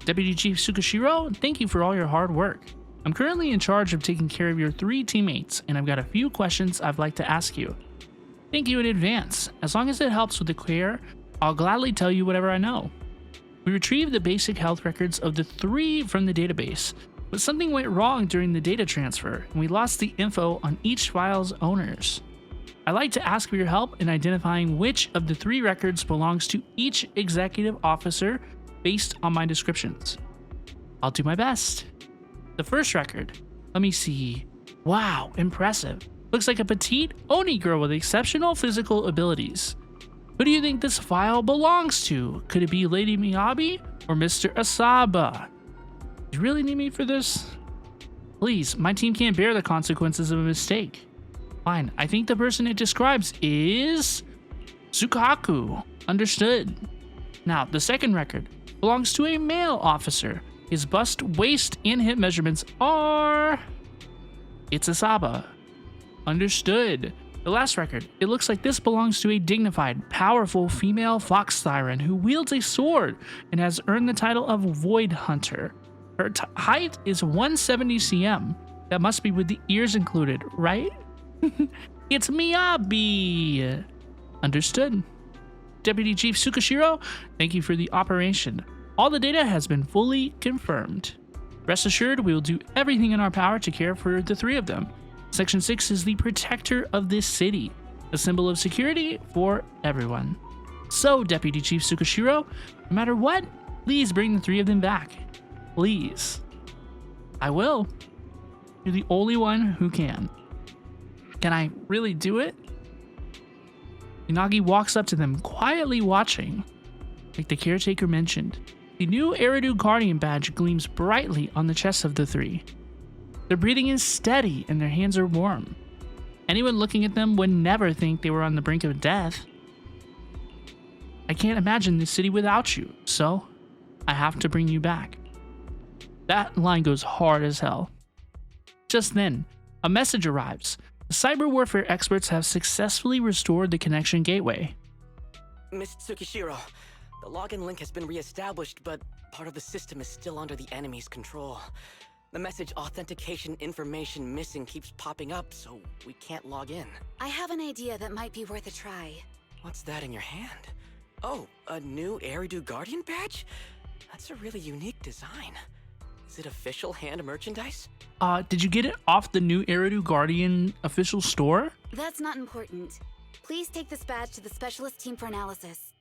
Deputy Chief Tsukashiro, thank you for all your hard work. I'm currently in charge of taking care of your 3 teammates, and I've got a few questions I'd like to ask you. Thank you in advance. As long as it helps with the care, I'll gladly tell you whatever I know. We retrieved the basic health records of the 3 from the database, but something went wrong during the data transfer, and we lost the info on each file's owners. I'd like to ask for your help in identifying which of the 3 records belongs to each executive officer based on my descriptions. I'll do my best. The first record. Let me see. Wow, impressive. Looks like a petite Oni girl with exceptional physical abilities. Who do you think this file belongs to? Could it be Lady Miyabi or Mr. Asaba? You really need me for this? Please, my team can't bear the consequences of a mistake. Fine, I think the person it describes is Soukaku. Understood. Now, the second record belongs to a male officer. His bust, waist, and hip measurements are... It's Asaba. Understood. The last record, it looks like this belongs to a dignified, powerful female fox siren who wields a sword and has earned the title of Void Hunter. Her height is 170 cm. That must be with the ears included, right? It's Miyabi. Understood. Deputy Chief Tsukishiro, thank you for the operation. All the data has been fully confirmed. Rest assured, we will do everything in our power to care for the 3 of them. Section 6 is the protector of this city, a symbol of security for everyone. So, Deputy Chief Tsukishiro, no matter what, please bring the 3 of them back. Please. I will. You're the only one who can. Can I really do it? Yanagi walks up to them, quietly watching. Like the caretaker mentioned, the new Eridu Guardian badge gleams brightly on the chests of the 3. Their breathing is steady and their hands are warm. Anyone looking at them would never think they were on the brink of death. I can't imagine this city without you, so I have to bring you back. That line goes hard as hell. Just then, a message arrives. The cyber warfare experts have successfully restored the connection gateway. Miss Tsukishiro, the login link has been re-established, but part of the system is still under the enemy's control. The message authentication information missing keeps popping up, so we can't log in. I have an idea that might be worth a try. What's that in your hand? Oh, a new Eridu Guardian badge? That's a really unique design. Is it official hand merchandise? Did you get it off the new Eridu Guardian official store? That's not important. Please take this badge to the specialist team for analysis.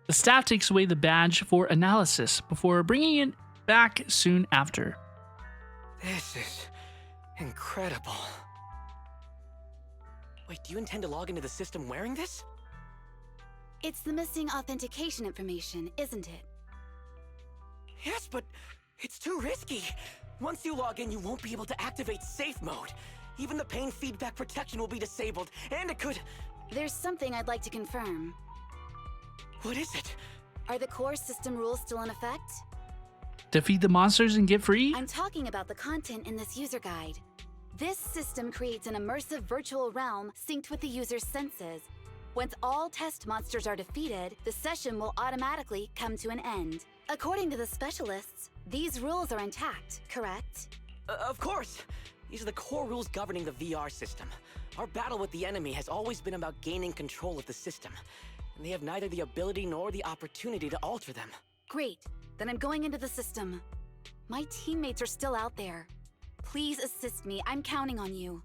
The staff takes away the badge for analysis before bringing it back soon after. This is incredible. Wait, do you intend to log into the system wearing this? It's the missing authentication information, isn't it? Yes, but it's too risky. Once you log in, you won't be able to activate safe mode. Even the pain feedback protection will be disabled, and it could... There's something I'd like to confirm. What is it? Are the core system rules still in effect? Defeat the monsters and get free? I'm talking about the content in this user guide. This system creates an immersive virtual realm synced with the user's senses. Once all test monsters are defeated, the session will automatically come to an end. According to the specialists, these rules are intact, correct? Of course! These are the core rules governing the VR system. Our battle with the enemy has always been about gaining control of the system, and they have neither the ability nor the opportunity to alter them. Great. Then I'm going into the system. My teammates are still out there. Please assist me. I'm counting on you.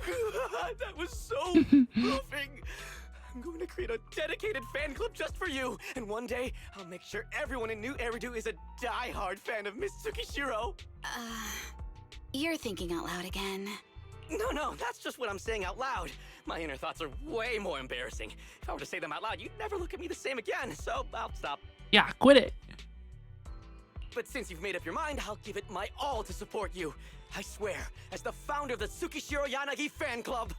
That was so moving! I'm going to create a dedicated fan club just for you, and one day, I'll make sure everyone in New Eridu is a die-hard fan of Miss Tsukishiro! You're thinking out loud again. No, that's just what I'm saying out loud. My inner thoughts are way more embarrassing. If I were to say them out loud, you'd never look at me the same again, so I'll stop. Yeah, quit it. But since you've made up your mind, I'll give it my all to support you. I swear, as the founder of the Tsukishiro Yanagi fan club,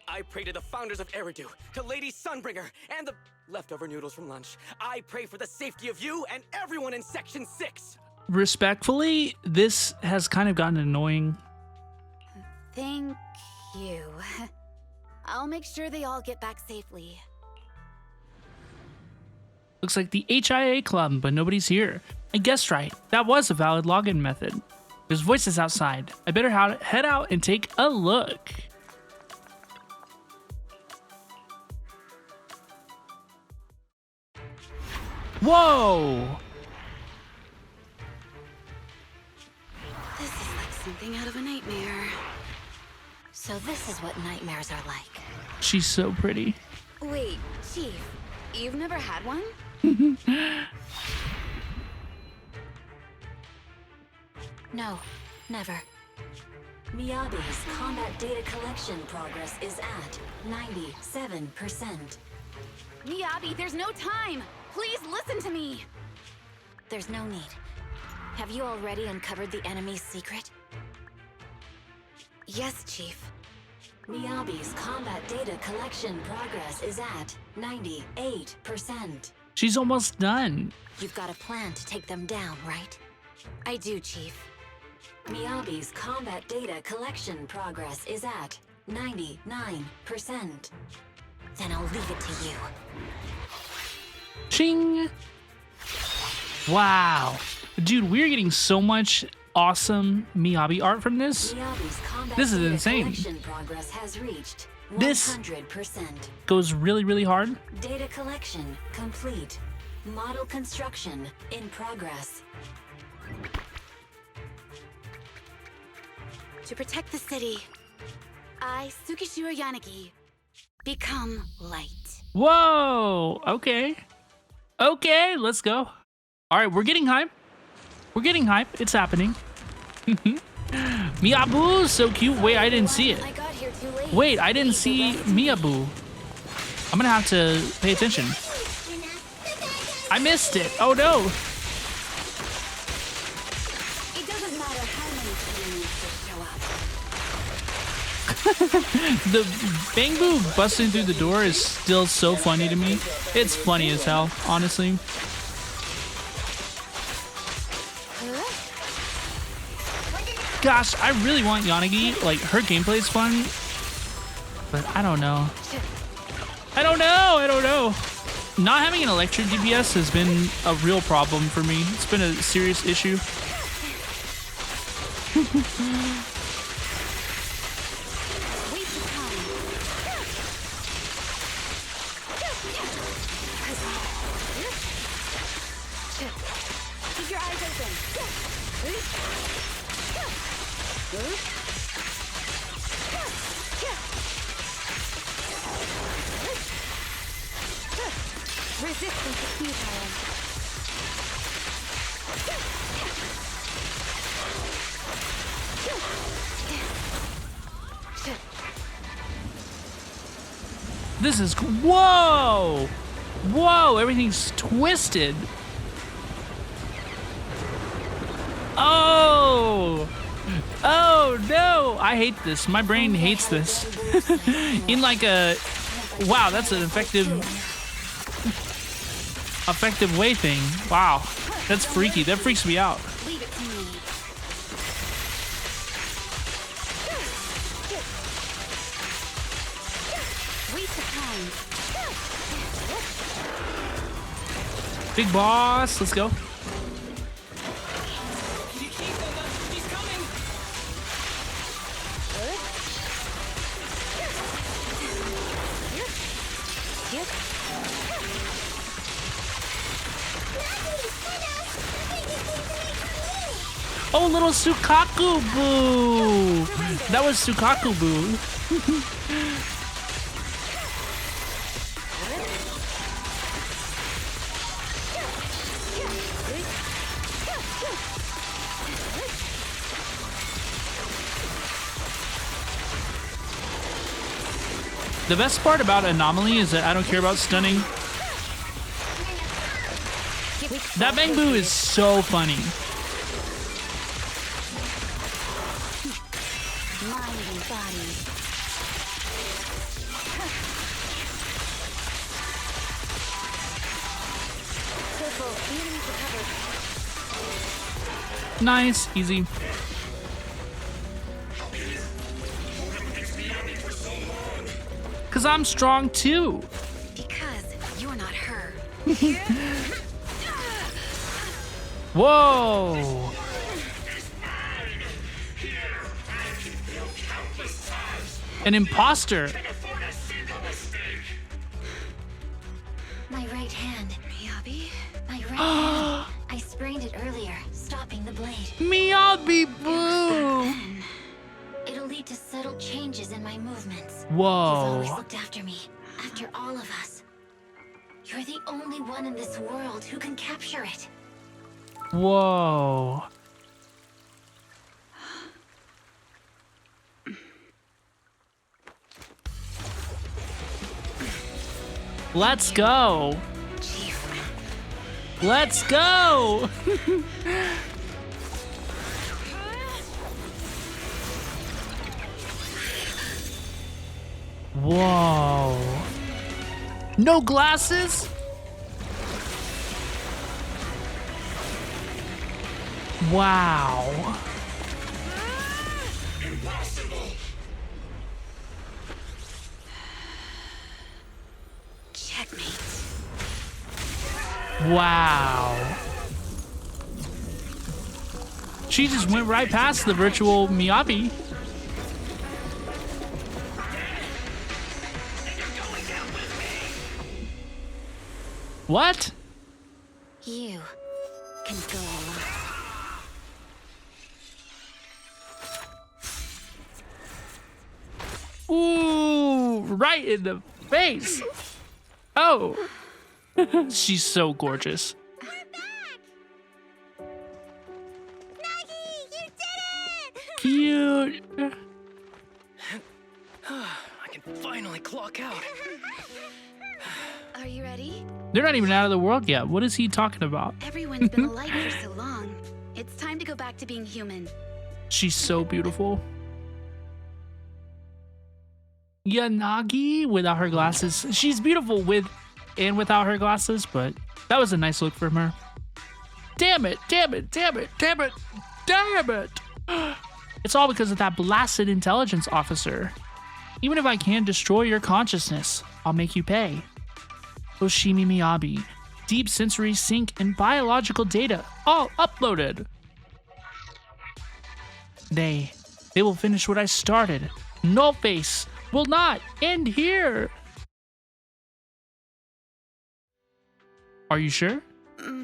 I pray to the founders of Eridu, to Lady Sunbringer, and the leftover noodles from lunch. I pray for the safety of you and everyone in Section 6. Respectfully, this has kind of gotten annoying. Thank you. I'll make sure they all get back safely. Looks like the HIA club, but nobody's here. I guessed right. That was a valid login method. There's voices outside. I better head out and take a look. Whoa! This is like something out of a nightmare. So this is what nightmares are like. She's so pretty. Wait, Chief, you've never had one? No, never. Miyabi's combat data collection progress is at 97%. Miyabi, there's no time! Please listen to me! There's no need. Have you already uncovered the enemy's secret? Yes, Chief. Miyabi's combat data collection progress is at 98%. She's almost done. You've got a plan to take them down, right? I do, Chief. Miyabi's combat data collection progress is at 99%. Then I'll leave it to you. Ching! Wow. Dude, we're getting so much awesome Miyabi art from this. Miyabi's combat This is data insane. collection progress has reached 100%. This goes really, really hard. Data collection complete. Model construction in progress. To protect the city, I, Tsukishiro Yanagi, become light. Whoa! Okay. Okay, let's go. All right, we're getting hype. We're getting hype. It's happening. Miyabu, so cute. Wait, I didn't see it. I got here too late. Wait, I didn't see Miyabu. I'm gonna have to pay attention. I missed it. Oh no. It doesn't matter how many enemies show up. The Bang Boo busting through the door is still so funny to me. It's funny as hell, honestly. Gosh, I really want Yanagi. Like, her gameplay is fun, but I don't know. I don't know. Not having an electric DPS has been a real problem for me. It's been a serious issue. Keep your eyes open. Resistance is futile. This is whoa, whoa! Everything's twisted. Oh, oh no! I hate this. My brain hates this. In like a wow, that's an effective way thing. Wow, that's freaky. That freaks me out. Leave it to me. Waste of time. Big boss, let's go. Oh, little Soukaku Boo! That was Soukaku Boo. The best part about Anomaly is that I don't care about stunning. That Bang Boo is so funny. Mind and body. Careful, the enemies recovered. Nice, easy. Cause I'm strong too. Because you're not her. Whoa. An imposter. My right hand. Miyabi? My right hand. I sprained it earlier, stopping the blade. Miyabi, boo! It'll lead to subtle changes in my movements. Whoa. You've always looked after me, after all of us. You're the only one in this world who can capture it. Whoa. Let's go. Let's go. Whoa. No glasses? Wow. Checkmate. Wow. She just went right past the virtual Miyabi. What? You can go alone. Ooh, right in the face. Oh. She's so gorgeous. We're back! Nagi, you did it! Cute. I can finally clock out. Are you ready? They're not even out of the world yet. What is he talking about? Everyone's been alive for so long. It's time to go back to being human. She's so beautiful. Yanagi without her glasses. She's beautiful with and without her glasses, but that was a nice look from her. Damn it, damn it, damn it, damn it, damn it. It's all because of that blasted intelligence officer. Even if I can destroy your consciousness, I'll make you pay. Oshimi Miyabi. Deep sensory sync and biological data all uploaded. They will finish what I started. Nullface will not end here. Are you sure? Nagi,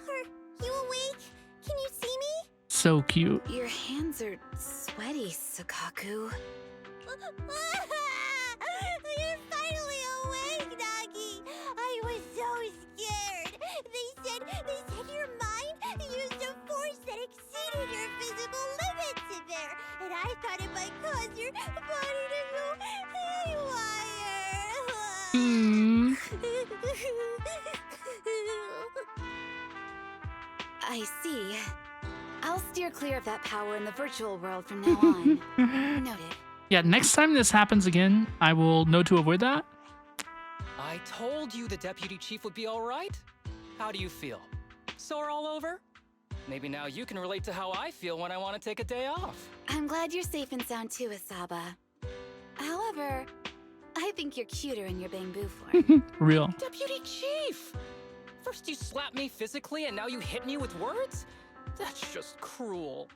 are you awake? Can you see me? So cute. Your hands are sweaty, Soukaku. You're finally awake, Nagi. I was so scared. They said your mind used a force that exceeded your physical limits in there, and I thought it might cause your body to go haywire. I see. I'll steer clear of that power in the virtual world from now on. Noted. Yeah, next time this happens again, I will know to avoid that. I told you the deputy chief would be all right. How do you feel? Sore all over? Maybe now you can relate to how I feel when I want to take a day off. I'm glad you're safe and sound too, Asaba. However, I think you're cuter in your bamboo form. Real. Deputy chief! First you slap me physically and now you hit me with words? That's just cruel.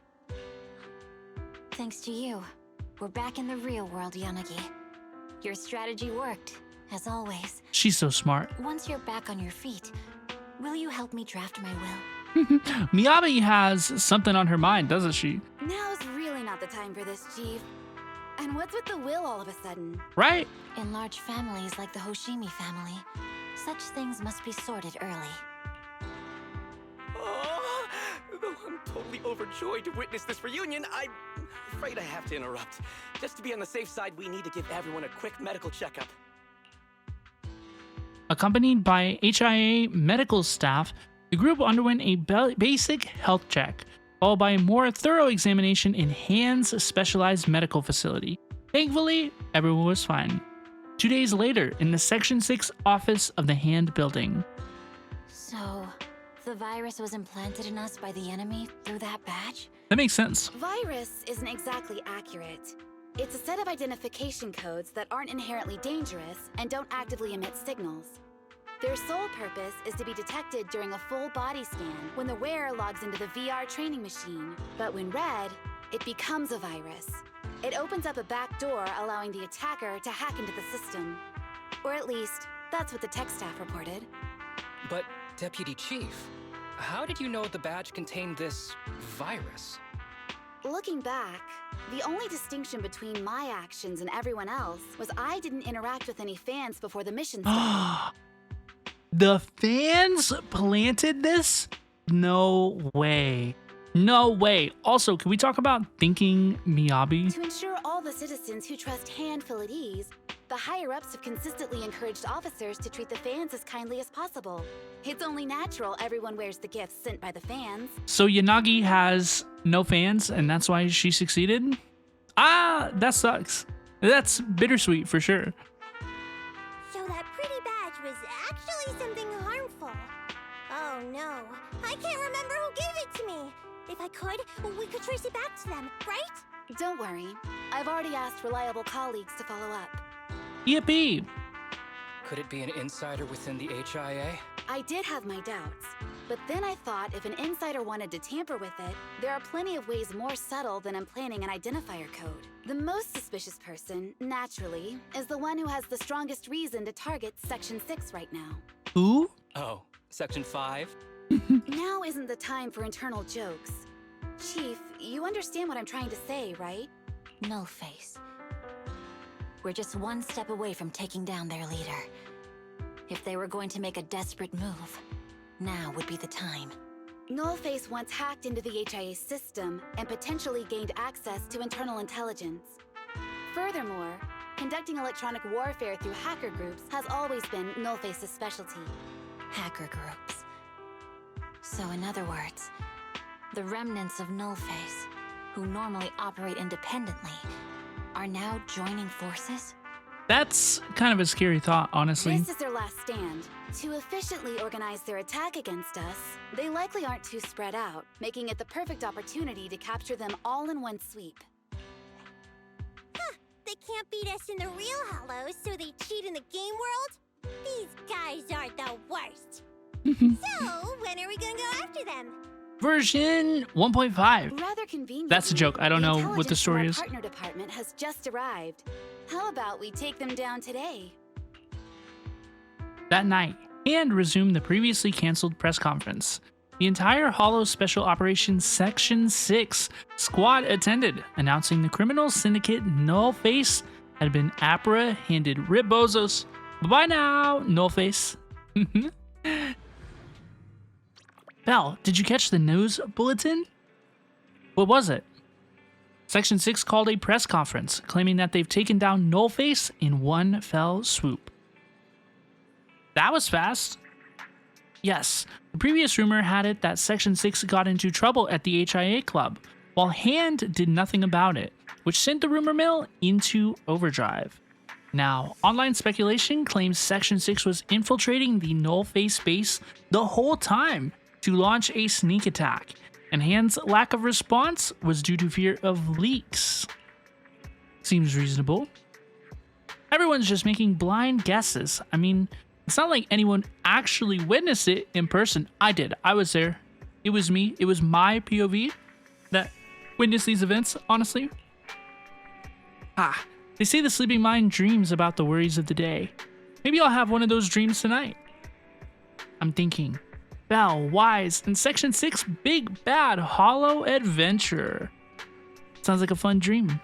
Thanks to you, we're back in the real world, Yanagi. Your strategy worked, as always. She's so smart. Once you're back on your feet, will you help me draft my will? Miyabi has something on her mind, doesn't she? Now's really not the time for this, Chief. And what's with the will all of a sudden? Right? In large families like the Hoshimi family, such things must be sorted early. Oh, though I'm totally overjoyed to witness this reunion, I'm afraid I have to interrupt. Just to be on the safe side, we need to give everyone a quick medical checkup. Accompanied by HIA medical staff, the group underwent a basic health check, followed by a more thorough examination in Hand's specialized medical facility. Thankfully, everyone was fine. 2 days later, in the Section 6 office of the Hand building. So, the virus was implanted in us by the enemy through that badge? That makes sense. Virus isn't exactly accurate. It's a set of identification codes that aren't inherently dangerous and don't actively emit signals. Their sole purpose is to be detected during a full body scan when the wearer logs into the VR training machine. But when read, it becomes a virus. It opens up a back door, allowing the attacker to hack into the system. Or at least, that's what the tech staff reported. But, Deputy Chief, how did you know the badge contained this virus? Looking back, the only distinction between my actions and everyone else was I didn't interact with any fans before the mission started. The fans planted this? No way. No way. Also, can we talk about thinking Miyabi? To ensure all the citizens who trust hand feel at ease, the higher-ups have consistently encouraged officers to treat the fans as kindly as possible. It's only natural everyone wears the gifts sent by the fans. So Yanagi has no fans, and that's why she succeeded? Ah, that sucks. That's bittersweet for sure. So that pretty badge was actually something harmful. Oh no, I can't remember who gave it to me. If I could, we could trace it back to them, right? Don't worry. I've already asked reliable colleagues to follow up. Yippee! Could it be an insider within the HIA? I did have my doubts, but then I thought if an insider wanted to tamper with it, there are plenty of ways more subtle than implanting an identifier code. The most suspicious person, naturally, is the one who has the strongest reason to target Section 6 right now. Who? Oh, Section 5? Now isn't the time for internal jokes. Chief, you understand what I'm trying to say, right? Nullface. We're just one step away from taking down their leader. If they were going to make a desperate move, now would be the time. Nullface once hacked into the HIA system and potentially gained access to internal intelligence. Furthermore, conducting electronic warfare through hacker groups has always been Nullface's specialty. Hacker groups. So in other words, the remnants of Nullface, who normally operate independently, are now joining forces? That's kind of a scary thought, honestly. This is their last stand. To efficiently organize their attack against us, they likely aren't too spread out, making it the perfect opportunity to capture them all in one sweep. Huh, they can't beat us in the real Hollows, so they cheat in the game world? These guys are the worst. So, when are we gonna go after them? Version 1.5. Rather convenient. That's a joke. I don't know what the story is. Our partner department has just arrived. How about we take them down today? That night, and resumed the previously canceled press conference. The entire Hollow Special Operations Section 6 squad attended, announcing the criminal syndicate Nullface had been apprehended. Rip Bozos. Bye-bye now, Nullface. Belle, did you catch the news bulletin? What was it? Section 6 called a press conference, claiming that they've taken down Nullface in one fell swoop. That was fast. Yes, the previous rumor had it that Section 6 got into trouble at the HIA Club, while Hand did nothing about it, which sent the rumor mill into overdrive. Now, online speculation claims Section 6 was infiltrating the Nullface base the whole time to launch a sneak attack, and Hand's lack of response was due to fear of leaks. Seems reasonable. Everyone's just making blind guesses. I mean, it's not like anyone actually witnessed it in person. I did. I was there. It was me. It was my POV that witnessed these events, honestly. They say the sleeping mind dreams about the worries of the day. Maybe I'll have one of those dreams tonight. I'm thinking, Belle, Wise, and Section 6 Big Bad Hollow Adventure. Sounds like a fun dream.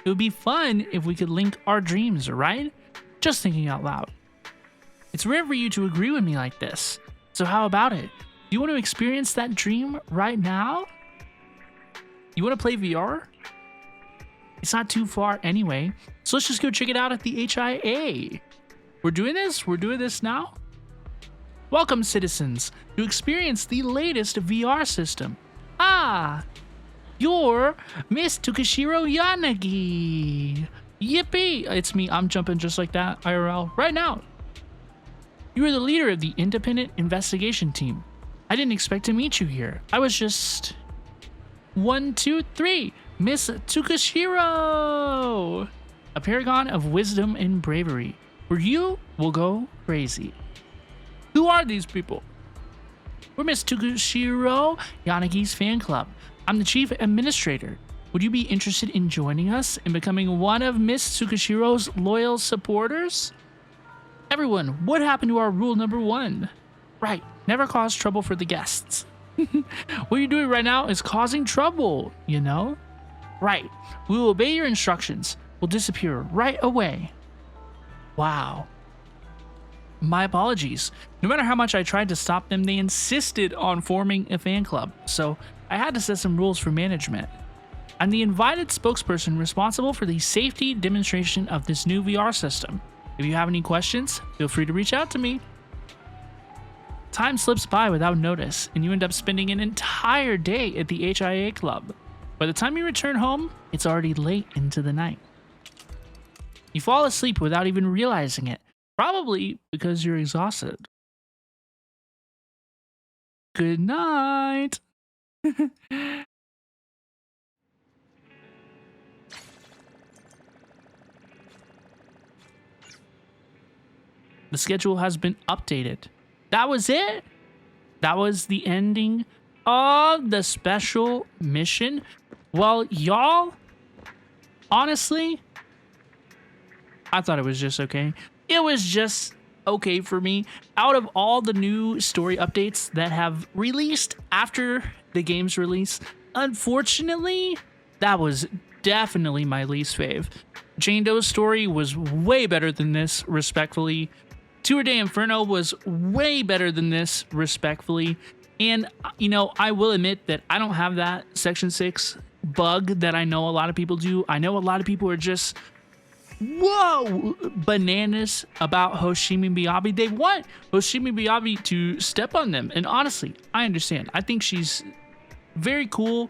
It would be fun if we could link our dreams, right? Just thinking out loud. It's rare for you to agree with me like this. So how about it? Do you want to experience that dream right now? You want to play VR? It's not too far anyway, so let's just go check it out at the HIA. We're doing this? We're doing this now? Welcome, citizens, to experience the latest VR system. You're Miss Tukashiro Yanagi. Yippee! It's me, I'm jumping just like that, IRL, right now. You are the leader of the independent investigation team. I didn't expect to meet you here. I was just... 1, 2, 3. Miss Tukashiro! A paragon of wisdom and bravery, where you will go crazy. Who are these people? We're Miss Tukashiro Yanagi's fan club. I'm the Chief Administrator. Would you be interested in joining us and becoming one of Miss Tsukishiro's loyal supporters? Everyone, what happened to our rule number 1? Right, never cause trouble for the guests. What you're doing right now is causing trouble, you know? Right, we will obey your instructions. We'll disappear right away. Wow. My apologies. No matter how much I tried to stop them, they insisted on forming a fan club, so I had to set some rules for management. I'm the invited spokesperson responsible for the safety demonstration of this new VR system. If you have any questions, feel free to reach out to me. Time slips by without notice, and you end up spending an entire day at the HIA club. By the time you return home, it's already late into the night. You fall asleep without even realizing it, probably because you're exhausted. Good night. The schedule has been updated. That was it? That was the ending of the special mission? Well, y'all, honestly, I thought it was just okay. It was just okay for me. Out of all the new story updates that have released after the game's release, unfortunately, that was definitely my least fave. Jane Doe's story was way better than this, respectfully. Tour de Inferno was way better than this, respectfully. And, you know, I will admit that I don't have that Section 6 bug that I know a lot of people do. I know a lot of people are just, whoa, bananas about Hoshimi Miyabi. They want Hoshimi Miyabi to step on them. And honestly, I understand. I think she's very cool,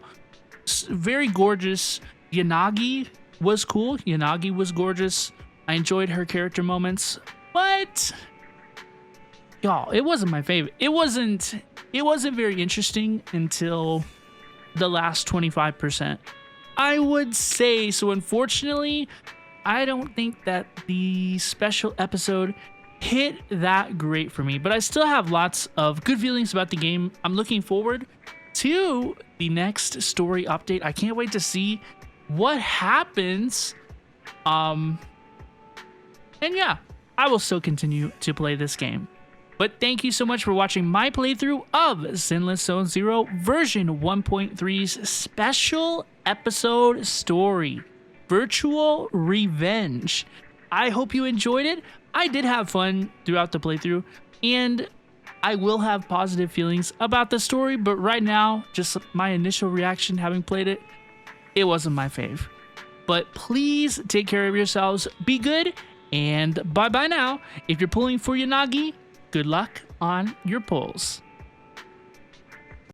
very gorgeous. Yanagi was cool. Yanagi was gorgeous. I enjoyed her character moments. But y'all, it wasn't my favorite. It wasn't very interesting until the last 25%. I would say so. Unfortunately, I don't think that the special episode hit that great for me, but I still have lots of good feelings about the game. I'm looking forward to the next story update. I can't wait to see what happens. And yeah, I will still continue to play this game. But thank you so much for watching my playthrough of Zenless Zone Zero version 1.3's special episode story, Virtual Revenge. I hope you enjoyed it. I did have fun throughout the playthrough, and I will have positive feelings about the story, but right now, just my initial reaction having played it, it wasn't my fave. But please take care of yourselves, be good, and bye-bye now. If you're pulling for Yanagi, good luck on your pulls.